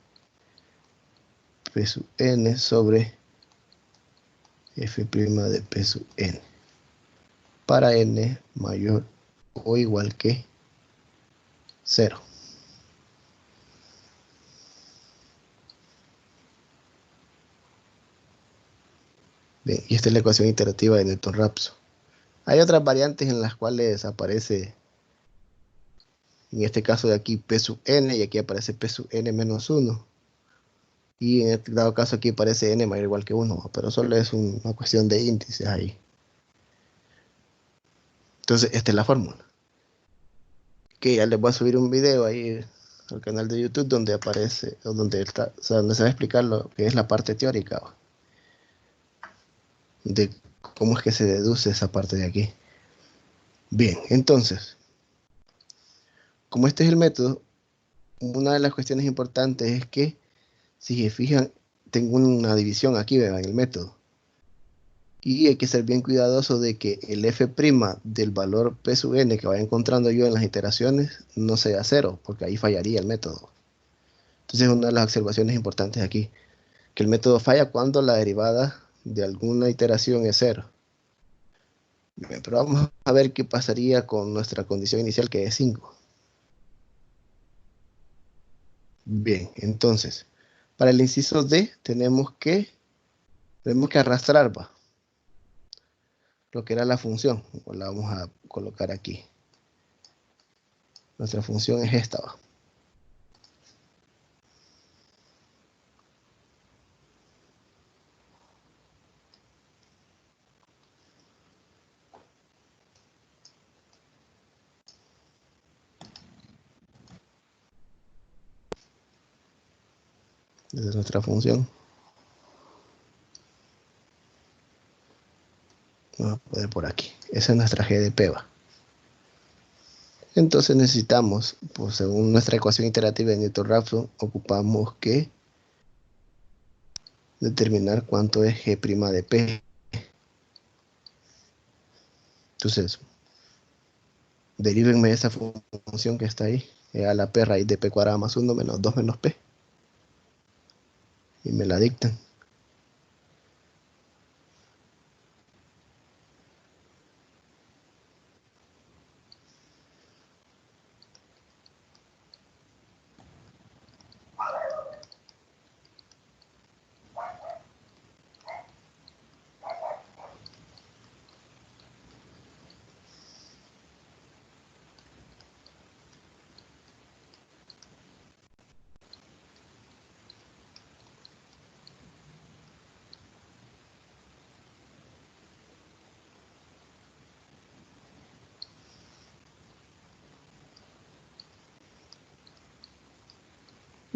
S1: P sub n sobre f' de P sub n para n mayor o igual que 0. Bien, y esta es la ecuación iterativa de Newton-Raphson. Hay otras variantes en las cuales aparece, en este caso de aquí, P sub n, y aquí aparece P sub n menos 1. Y en este dado caso aquí aparece n mayor o igual que 1, pero solo es una cuestión de índices ahí. Entonces, esta es la fórmula. Que ya les voy a subir un video ahí al canal de YouTube donde aparece, o donde se va a explicar lo que es la parte teórica, ¿va? De cómo es que se deduce esa parte de aquí. Bien, entonces, como este es el método, una de las cuestiones importantes es que, si se fijan, tengo una división aquí, ¿verdad? En el método. Y hay que ser bien cuidadoso de que el f' del valor p sub n que vaya encontrando yo en las iteraciones no sea 0, porque ahí fallaría el método. Entonces, una de las observaciones importantes aquí, que el método falla cuando la derivada de alguna iteración es 0. Bien, pero vamos a ver qué pasaría con nuestra condición inicial, que es 5. Bien, entonces, para el inciso D tenemos que arrastrar, ¿va? Lo que era la función. La vamos a colocar aquí. Nuestra función es esta, ¿va? Esa es nuestra función. Vamos a poner por aquí. Esa es nuestra GDP, ¿va? Entonces necesitamos, pues según nuestra ecuación iterativa de Newton-Raphson, ocupamos que determinar cuánto es G' de P. Entonces, derívenme esa función que está ahí, a la P raíz de P cuadrada más 1 menos 2 menos P. Y me la dictan.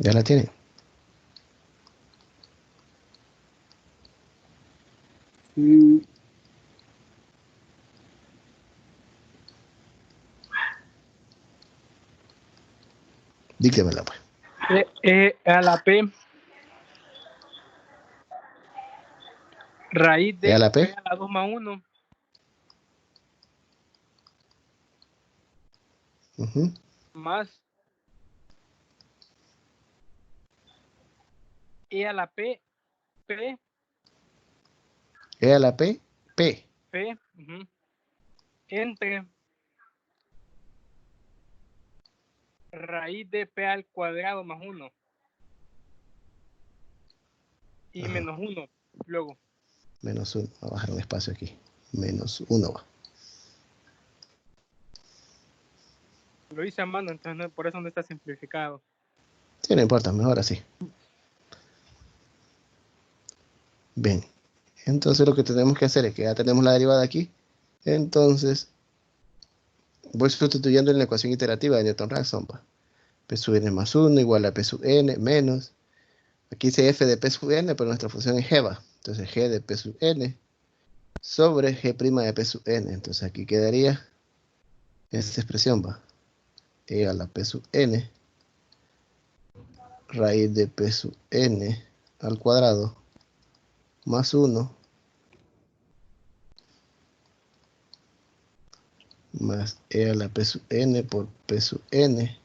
S1: ¿Ya la tienen? Díctemela, pues.
S8: A la P raíz de
S1: ¿A la
S8: P
S1: P?
S8: a la 2 más 1 más E a la P, P,
S1: ¿A la P? P.
S8: P, entre raíz de P al cuadrado más 1 y
S1: Ajá.
S8: menos 1 luego.
S1: Menos 1. Voy a bajar un espacio aquí. Menos 1 va.
S8: Lo hice a mano, entonces por eso no está simplificado.
S1: Sí, no importa, mejor así. Bien. Entonces lo que tenemos que hacer es que ya tenemos la derivada aquí. Entonces, voy sustituyendo en la ecuación iterativa de Newton-Raphson. P sub n más 1 igual a P sub n menos. Aquí dice f de P sub n, pero nuestra función es g, ¿va? Entonces g de P sub n sobre g' de P sub n. Entonces aquí quedaría esta expresión, ¿va? E a la P sub n raíz de P sub n al cuadrado más 1 más E a la P sub n por P sub n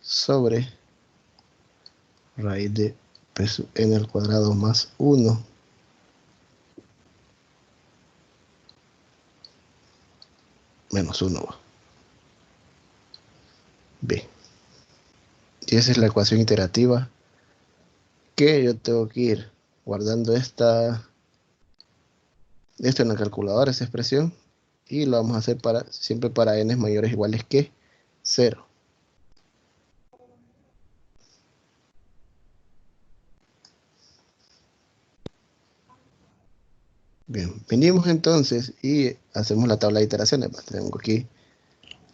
S1: sobre raíz de P sub n al cuadrado más 1 menos 1. Bien. Y esa es la ecuación iterativa que yo tengo que ir guardando esto en la calculadora, esa expresión, y lo vamos a hacer siempre para n mayores o iguales que 0. Bien, venimos entonces y hacemos la tabla de iteraciones. Tengo aquí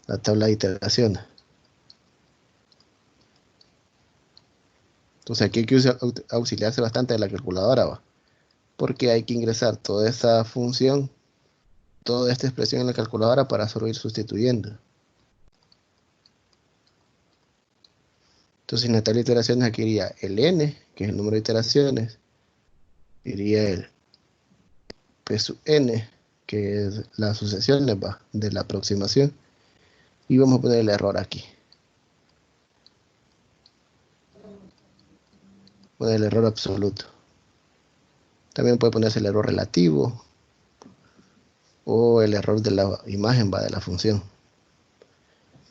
S1: la tabla de iteraciones. Entonces aquí hay que auxiliarse bastante de la calculadora, ¿va? Porque hay que ingresar toda esta función, toda esta expresión en la calculadora para solo ir sustituyendo. Entonces en la tabla de iteraciones aquí iría el n, que es el número de iteraciones, iría el p sub n, que es las sucesiones de la aproximación, y vamos a poner el error aquí. Poner el error absoluto. También puede ponerse el error relativo o el error de la imagen de la función.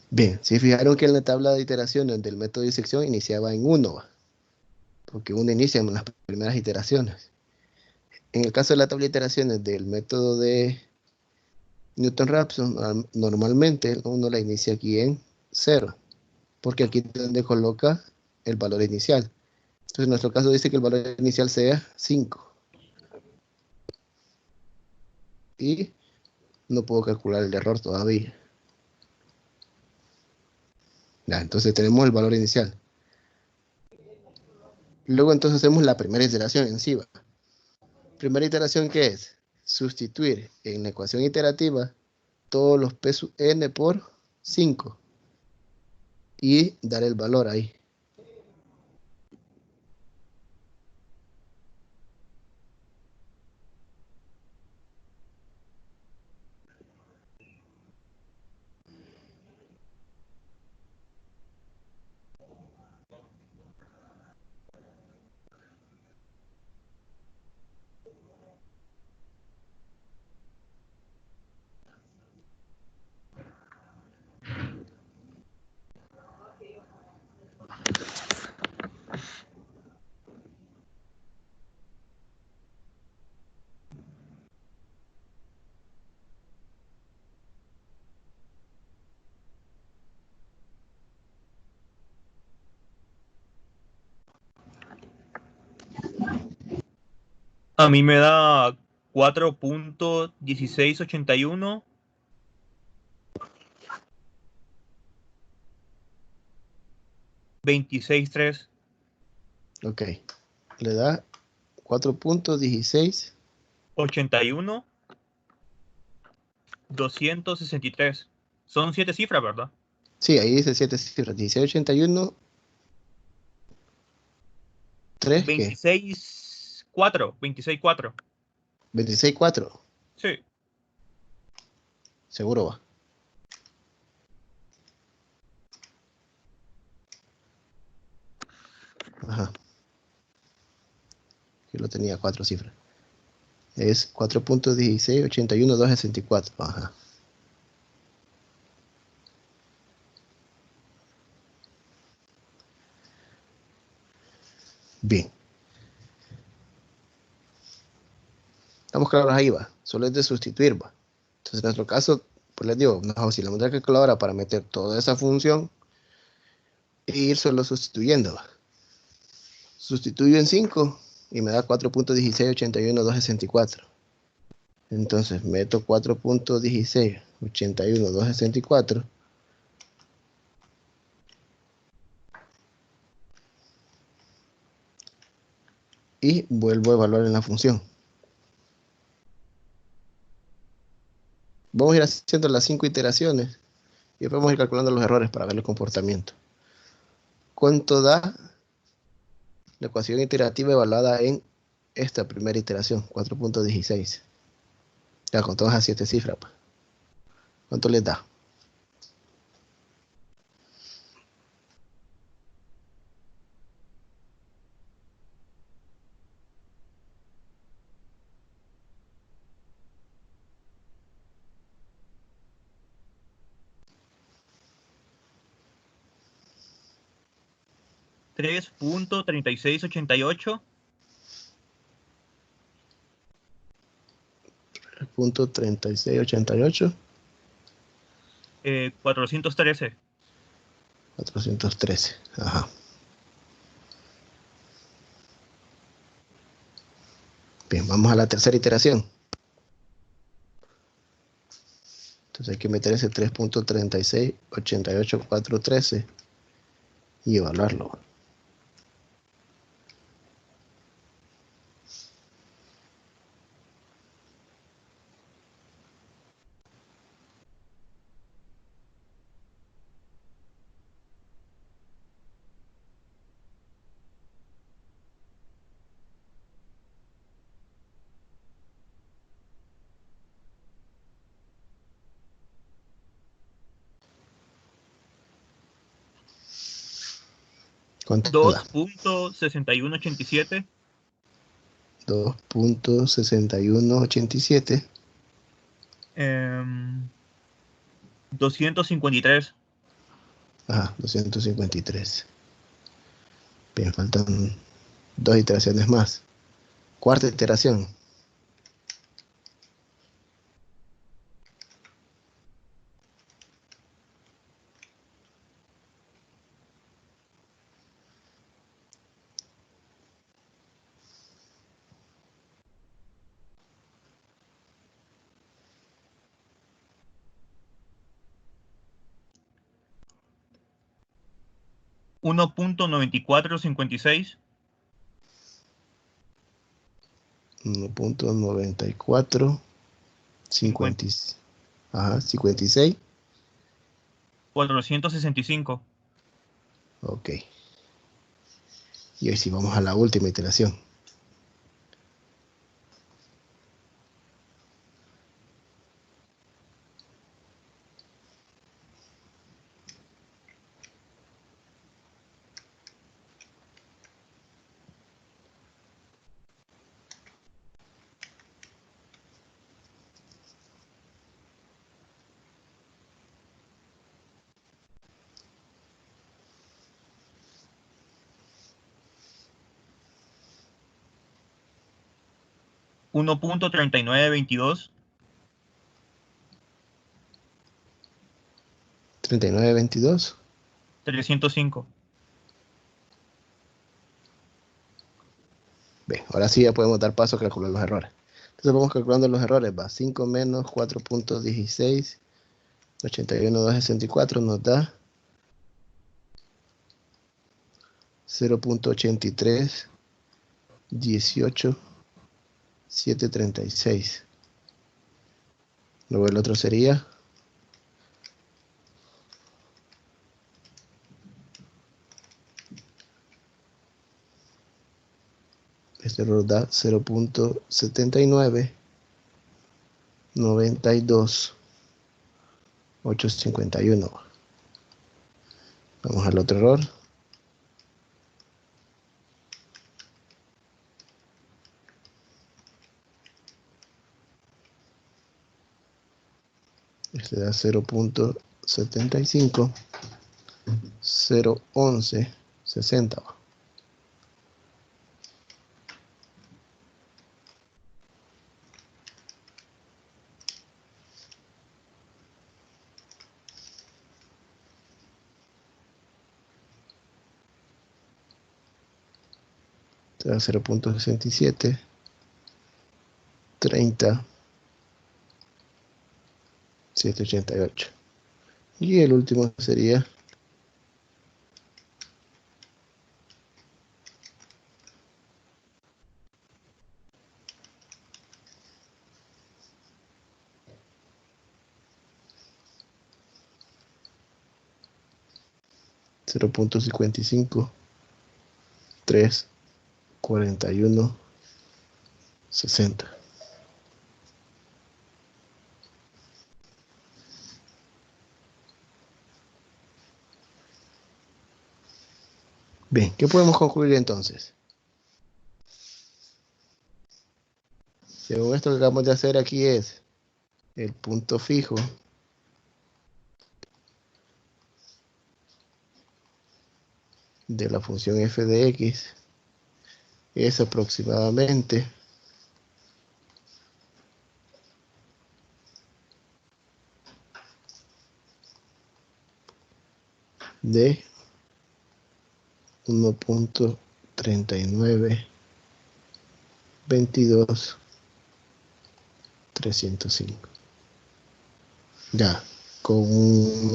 S1: Bien, si fijaron que en la tabla de iteraciones del método de disección iniciaba en 1, porque 1 inicia en las primeras iteraciones. En el caso de la tabla de iteraciones del método de Newton-Raphson, normalmente uno la inicia aquí en 0, porque aquí es donde coloca el valor inicial. Entonces en nuestro caso dice que el valor inicial sea 5. Y no puedo calcular el error todavía. Ya, entonces tenemos el valor inicial. Luego entonces hacemos la primera iteración en sí. Primera iteración, ¿qué es? Sustituir en la ecuación iterativa todos los p sub n por 5 y dar el valor ahí.
S4: A mí me da 4.1681. 26.3.
S1: Ok. Le da 4.16.
S4: 81. 263. Son 7 cifras, ¿verdad?
S1: Sí, ahí dice 7 cifras. 1681. 3, ¿qué?
S4: 26.4. 26.4.
S1: 26.4.
S4: Sí.
S1: Seguro va. Ajá. Yo lo tenía 4 cifras. Es 4.1681.264. Ajá. Bien. Estamos claros ahí, va. Solo es de sustituir, va. Entonces, en nuestro caso, pues les digo, nos auxiliamos de la calculadora para meter toda esa función e ir solo sustituyendo, va. Sustituyo en 5 y me da 4.1681.264. Entonces, meto 4.1681.264 y vuelvo a evaluar en la función. Vamos a ir haciendo las 5 iteraciones y después vamos a ir calculando los errores para ver el comportamiento. ¿Cuánto da la ecuación iterativa evaluada en esta primera iteración? 4.16. Ya contamos a 7 cifras. ¿Cuánto les da?
S4: $3.3688.
S1: 3.3688.
S4: 413.
S1: 413. Ajá. Bien, vamos a la tercera iteración. Entonces hay que meter ese 3.3688413 y evaluarlo. ¿Cuánto da?
S4: 2.6187.
S1: 2.6187.
S4: 253.
S1: Ajá, 253. Bien, faltan 2 iteraciones más. Cuarta iteración.
S4: Uno punto 9456.
S1: 1.94. 56.
S4: 465.
S1: Ok. Y hoy sí vamos a la última iteración.
S4: Uno punto 3922.
S1: 3922.
S4: 305.
S1: Bien, ahora sí ya podemos dar paso a calcular los errores. Entonces vamos calculando los errores. Va 5 menos 4.16. 81.264 nos da 0.83. 18. 736. Luego el otro sería este error da 0.79. 92. 851. Vamos al otro error. Este da 0.75. 0.11. 60. 0.67. 30. 788. Y el último sería 0.55. 3. 41. 60. Bien, ¿qué podemos concluir entonces? Según esto que acabamos de hacer aquí es el punto fijo de la función f de x es aproximadamente de 1.3922 305. Ya, con un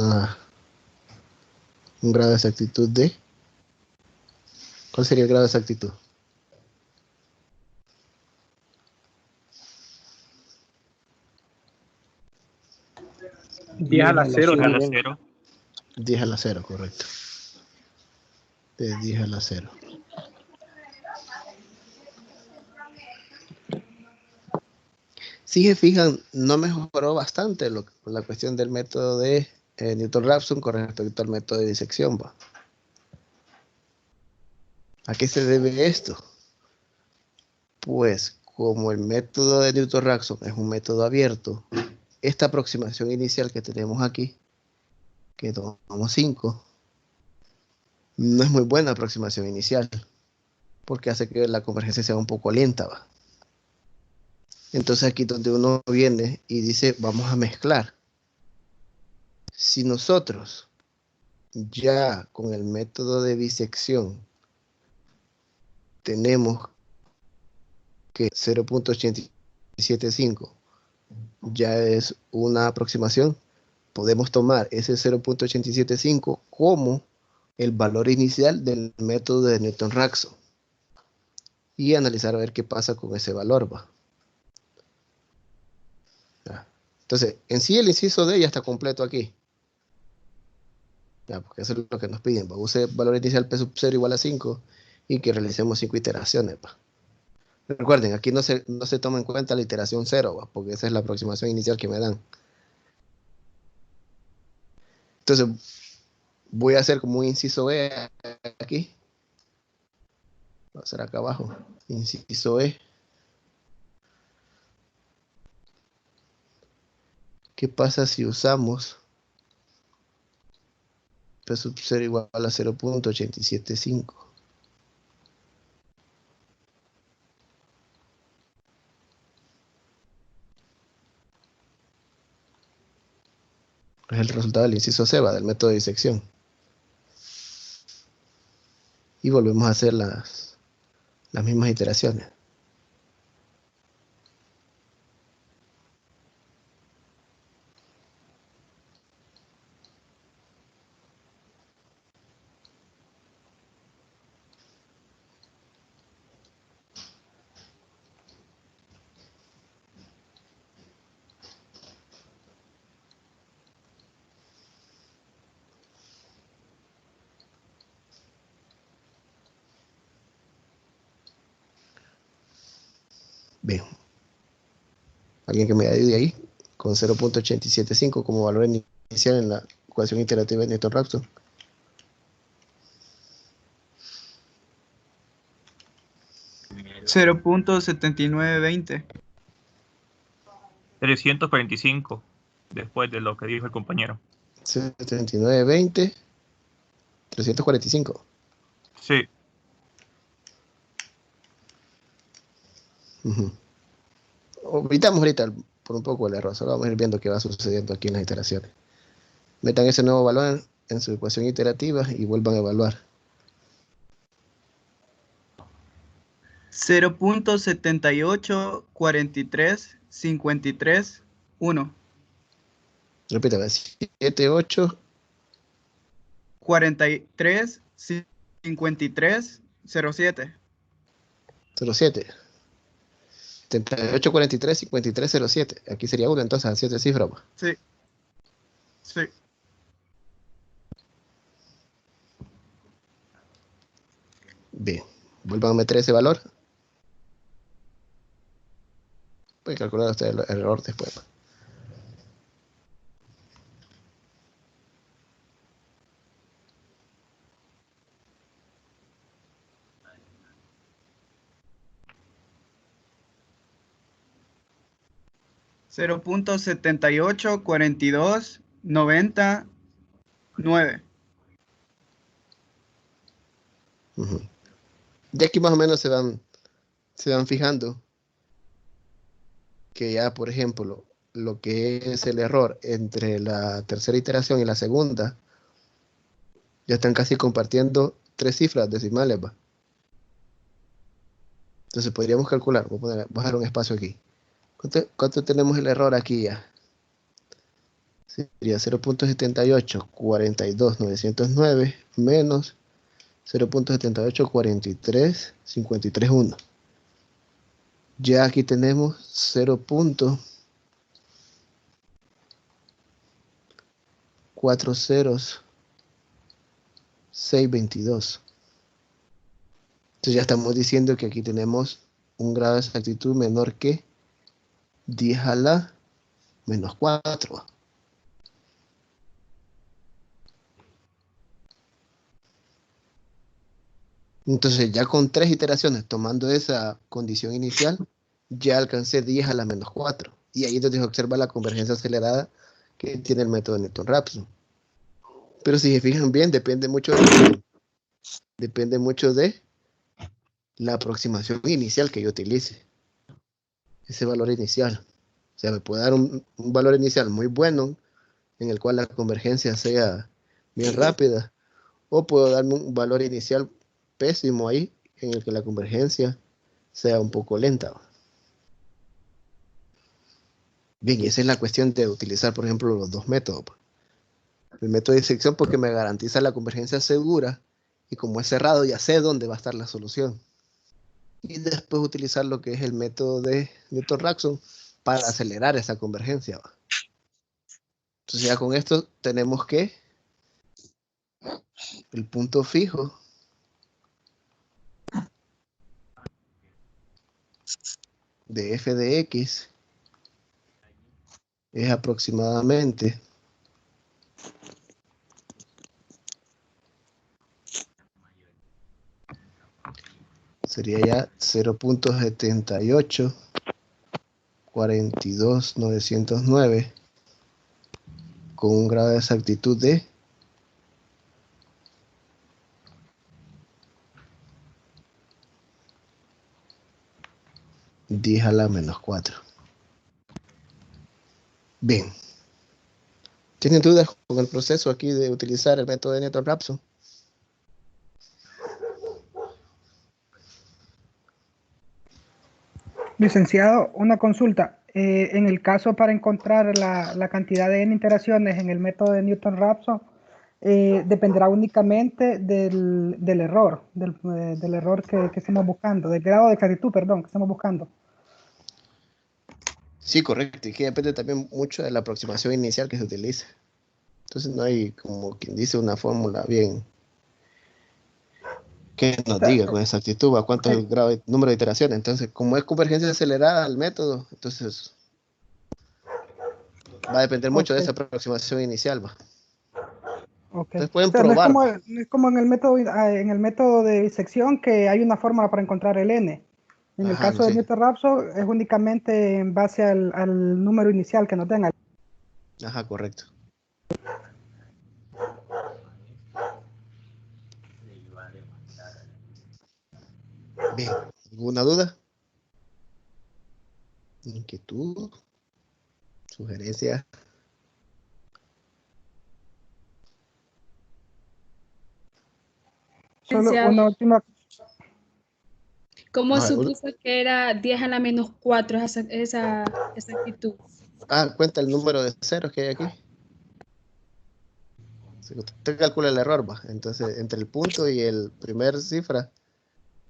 S1: grado de exactitud de... ¿Cuál sería el grado de exactitud?
S8: Diez a la cero
S4: A la
S8: también.
S4: 0.
S1: 10 a la 0, correcto. De 10 a la 0. Si se fijan, no mejoró bastante la cuestión del método de Newton-Raphson con respecto al método de disección. ¿Va? ¿A qué se debe esto? Pues como el método de Newton-Raphson es un método abierto, esta aproximación inicial que tenemos aquí, que tomamos 5, no es muy buena aproximación inicial, porque hace que la convergencia sea un poco lenta, ¿va? Entonces aquí donde uno viene y dice, vamos a mezclar. Si nosotros ya con el método de bisección tenemos que 0.875 ya es una aproximación, podemos tomar ese 0.875 como el valor inicial del método de Newton-Raphson y analizar a ver qué pasa con ese valor, ¿va? Entonces, en sí el inciso D ya está completo aquí. Ya, porque eso es lo que nos piden, ¿va? Use valor inicial P sub 0 igual a 5 y que realicemos 5 iteraciones, ¿va? Recuerden, aquí no se toma en cuenta la iteración 0, ¿va? Porque esa es la aproximación inicial que me dan. Entonces, voy a hacer como un inciso E aquí. Voy a hacer acá abajo. Inciso E. ¿Qué pasa si usamos P sub 0 igual a 0.875? Es el resultado del inciso C, ¿va? Del método de disección. Y volvemos a hacer las mismas iteraciones. Bien. Alguien que me ayude ahí con 0.875 como valor inicial en la ecuación iterativa de Newton-Raphson.
S9: $0.7920.
S4: 345, después de lo que dijo el compañero.
S1: 7920, 345.
S4: Sí.
S1: Evitamos ahorita por un poco el error, solo vamos a ir viendo qué va sucediendo aquí en las iteraciones. Metan ese nuevo valor en su ecuación iterativa y vuelvan a evaluar.
S9: 0.784353 1.
S1: Repítame, 78
S9: 435307.
S1: 07. 78 43 53 07. Aquí sería 1 entonces a 7 cifras.
S9: Sí. Sí.
S1: Bien, vuelvan a meter ese valor. Pueden calcular ustedes el error después.
S9: $0.78429099.
S1: Ya aquí más o menos se van fijando que ya, por ejemplo, lo que es el error entre la tercera iteración y la segunda, ya están casi compartiendo 3 cifras decimales, ¿va? Entonces podríamos calcular, voy a bajar un espacio aquí. ¿Cuánto tenemos el error aquí ya? Sería 0.78422909 menos 0.784353.1. Ya aquí tenemos 0.40622. Entonces ya estamos diciendo que aquí tenemos un grado de exactitud menor que 10 a la menos 4. Entonces ya con 3 iteraciones tomando esa condición inicial, ya alcancé 10 a la menos 4. Y ahí es donde se observa la convergencia acelerada que tiene el método de Newton-Raphson. Pero si se fijan bien, depende mucho de la aproximación inicial que yo utilice. Ese valor inicial. O sea, me puede dar un valor inicial muy bueno, en el cual la convergencia sea bien rápida, o puedo darme un valor inicial pésimo ahí, en el que la convergencia sea un poco lenta. Bien, y esa es la cuestión de utilizar, por ejemplo, los dos métodos. El método de disección porque me garantiza la convergencia segura, y como es cerrado ya sé dónde va a estar la solución. Y después utilizar lo que es el método de Newton-Raphson para acelerar esa convergencia. Entonces ya con esto tenemos que el punto fijo de f de x es aproximadamente sería ya 0.7842.909 con un grado de exactitud de 10 a la menos 4. Bien. ¿Tienen dudas con el proceso aquí de utilizar el método de Newton-Raphson?
S2: Licenciado, una consulta. En el caso para encontrar la cantidad de n iteraciones en el método de Newton-Raphson, dependerá únicamente del error, del error que estamos buscando, del grado de exactitud, perdón, que estamos buscando.
S1: Sí, correcto. Y que depende también mucho de la aproximación inicial que se utilice. Entonces no hay, como quien dice, una fórmula bien que nos diga con exactitud a cuánto es el grado de número de iteraciones. Entonces, como es convergencia acelerada el método, entonces va a depender mucho de esa aproximación inicial. ¿Va? Entonces pueden
S2: O sea, no
S1: probar.
S2: no es como en el método de disección que hay una fórmula para encontrar el n. En el
S1: Ajá,
S2: caso
S1: no
S2: de
S1: sé.
S2: Newton-Raphson es únicamente en base al número inicial que nos tenga.
S1: Ajá, correcto. Bien, ¿alguna duda? ¿Inquietud? ¿Sugerencia?
S2: Solo una última.
S6: ¿Cómo supuso que era 10 a la menos 4 esa exactitud?
S1: Cuenta el número de ceros que hay aquí. Si usted calcula el error, va. Entonces, entre el punto y el primer cifra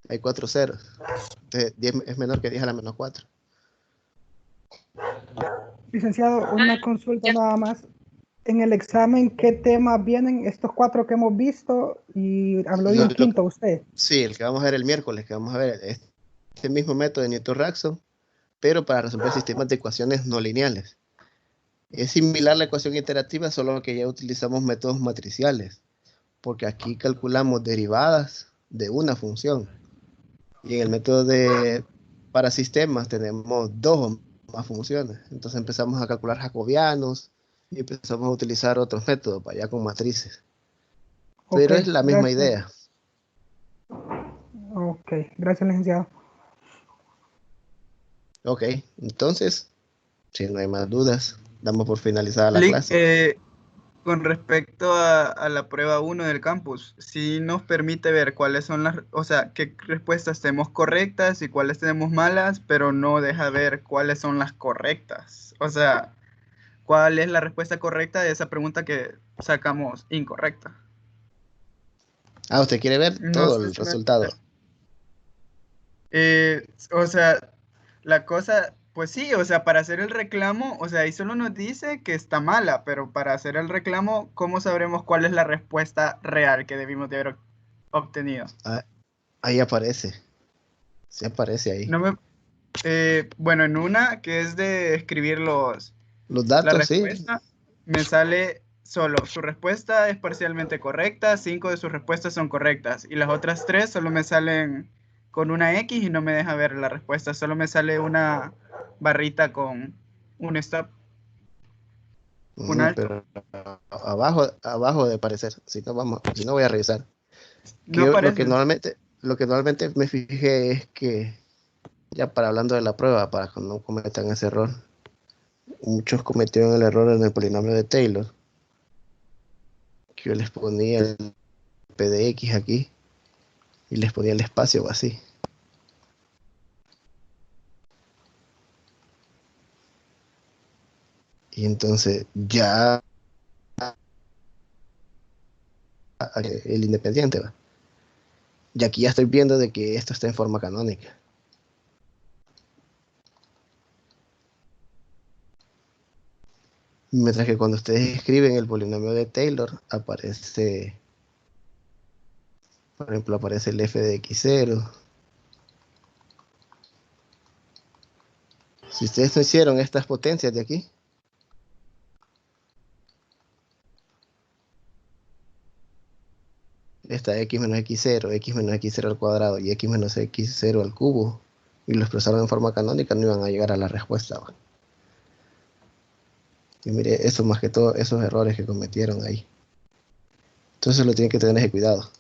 S1: hay 4 ceros. Entonces, 10 es menor que 10 a la menos 4.
S2: Licenciado, una consulta nada más. En el examen, ¿qué temas vienen? Estos 4 que hemos visto y habló de un quinto usted.
S1: Sí, el que vamos a ver el miércoles, que vamos a ver este mismo método de Newton-Raphson, pero para resolver sistemas de ecuaciones no lineales. Es similar a la ecuación iterativa, solo que ya utilizamos métodos matriciales, porque aquí calculamos derivadas de una función. Y en el método para sistemas tenemos 2 o más funciones. Entonces empezamos a calcular jacobianos y empezamos a utilizar otros métodos para allá con matrices. Pero es la misma idea.
S2: Ok, gracias, licenciado.
S1: Ok, entonces, si no hay más dudas, damos por finalizada la clase.
S9: Con respecto a la prueba 1 del campus, sí nos permite ver cuáles son o sea, qué respuestas tenemos correctas y cuáles tenemos malas, pero no deja ver cuáles son las correctas. O sea, cuál es la respuesta correcta de esa pregunta que sacamos incorrecta.
S1: ¿Usted quiere ver todo el resultado?
S9: O sea, la cosa, pues sí, o sea, para hacer el reclamo, o sea, ahí solo nos dice que está mala, pero para hacer el reclamo, ¿cómo sabremos cuál es la respuesta real que debimos de haber obtenido?
S1: Ahí aparece. Sí aparece ahí.
S9: Bueno, en una que es de escribir
S1: los datos,
S9: la respuesta, me sale solo su respuesta es parcialmente correcta, 5 de sus respuestas son correctas y las otras 3 solo me salen con una X y no me deja ver la respuesta, solo me sale una barrita con un stop, un alto.
S1: Pero abajo de parecer, si no voy a revisar.
S9: No
S1: Lo
S9: parece.
S1: que normalmente me fijé es que, ya para hablando de la prueba, para que no cometan ese error, muchos cometieron el error en el polinomio de Taylor, que yo les ponía el P de X aquí y les ponía el espacio así. Y entonces ya el independiente va. Y aquí ya estoy viendo de que esto está en forma canónica. Mientras que cuando ustedes escriben el polinomio de Taylor, aparece, por ejemplo, aparece el f de x0. Si ustedes no hicieron estas potencias de aquí, esta x menos x0, x menos x0 al cuadrado y x menos x0 al cubo, y lo expresaron en forma canónica, no iban a llegar a la respuesta. Y mire, eso más que todo, esos errores que cometieron ahí. Entonces lo tienen que tener ese cuidado.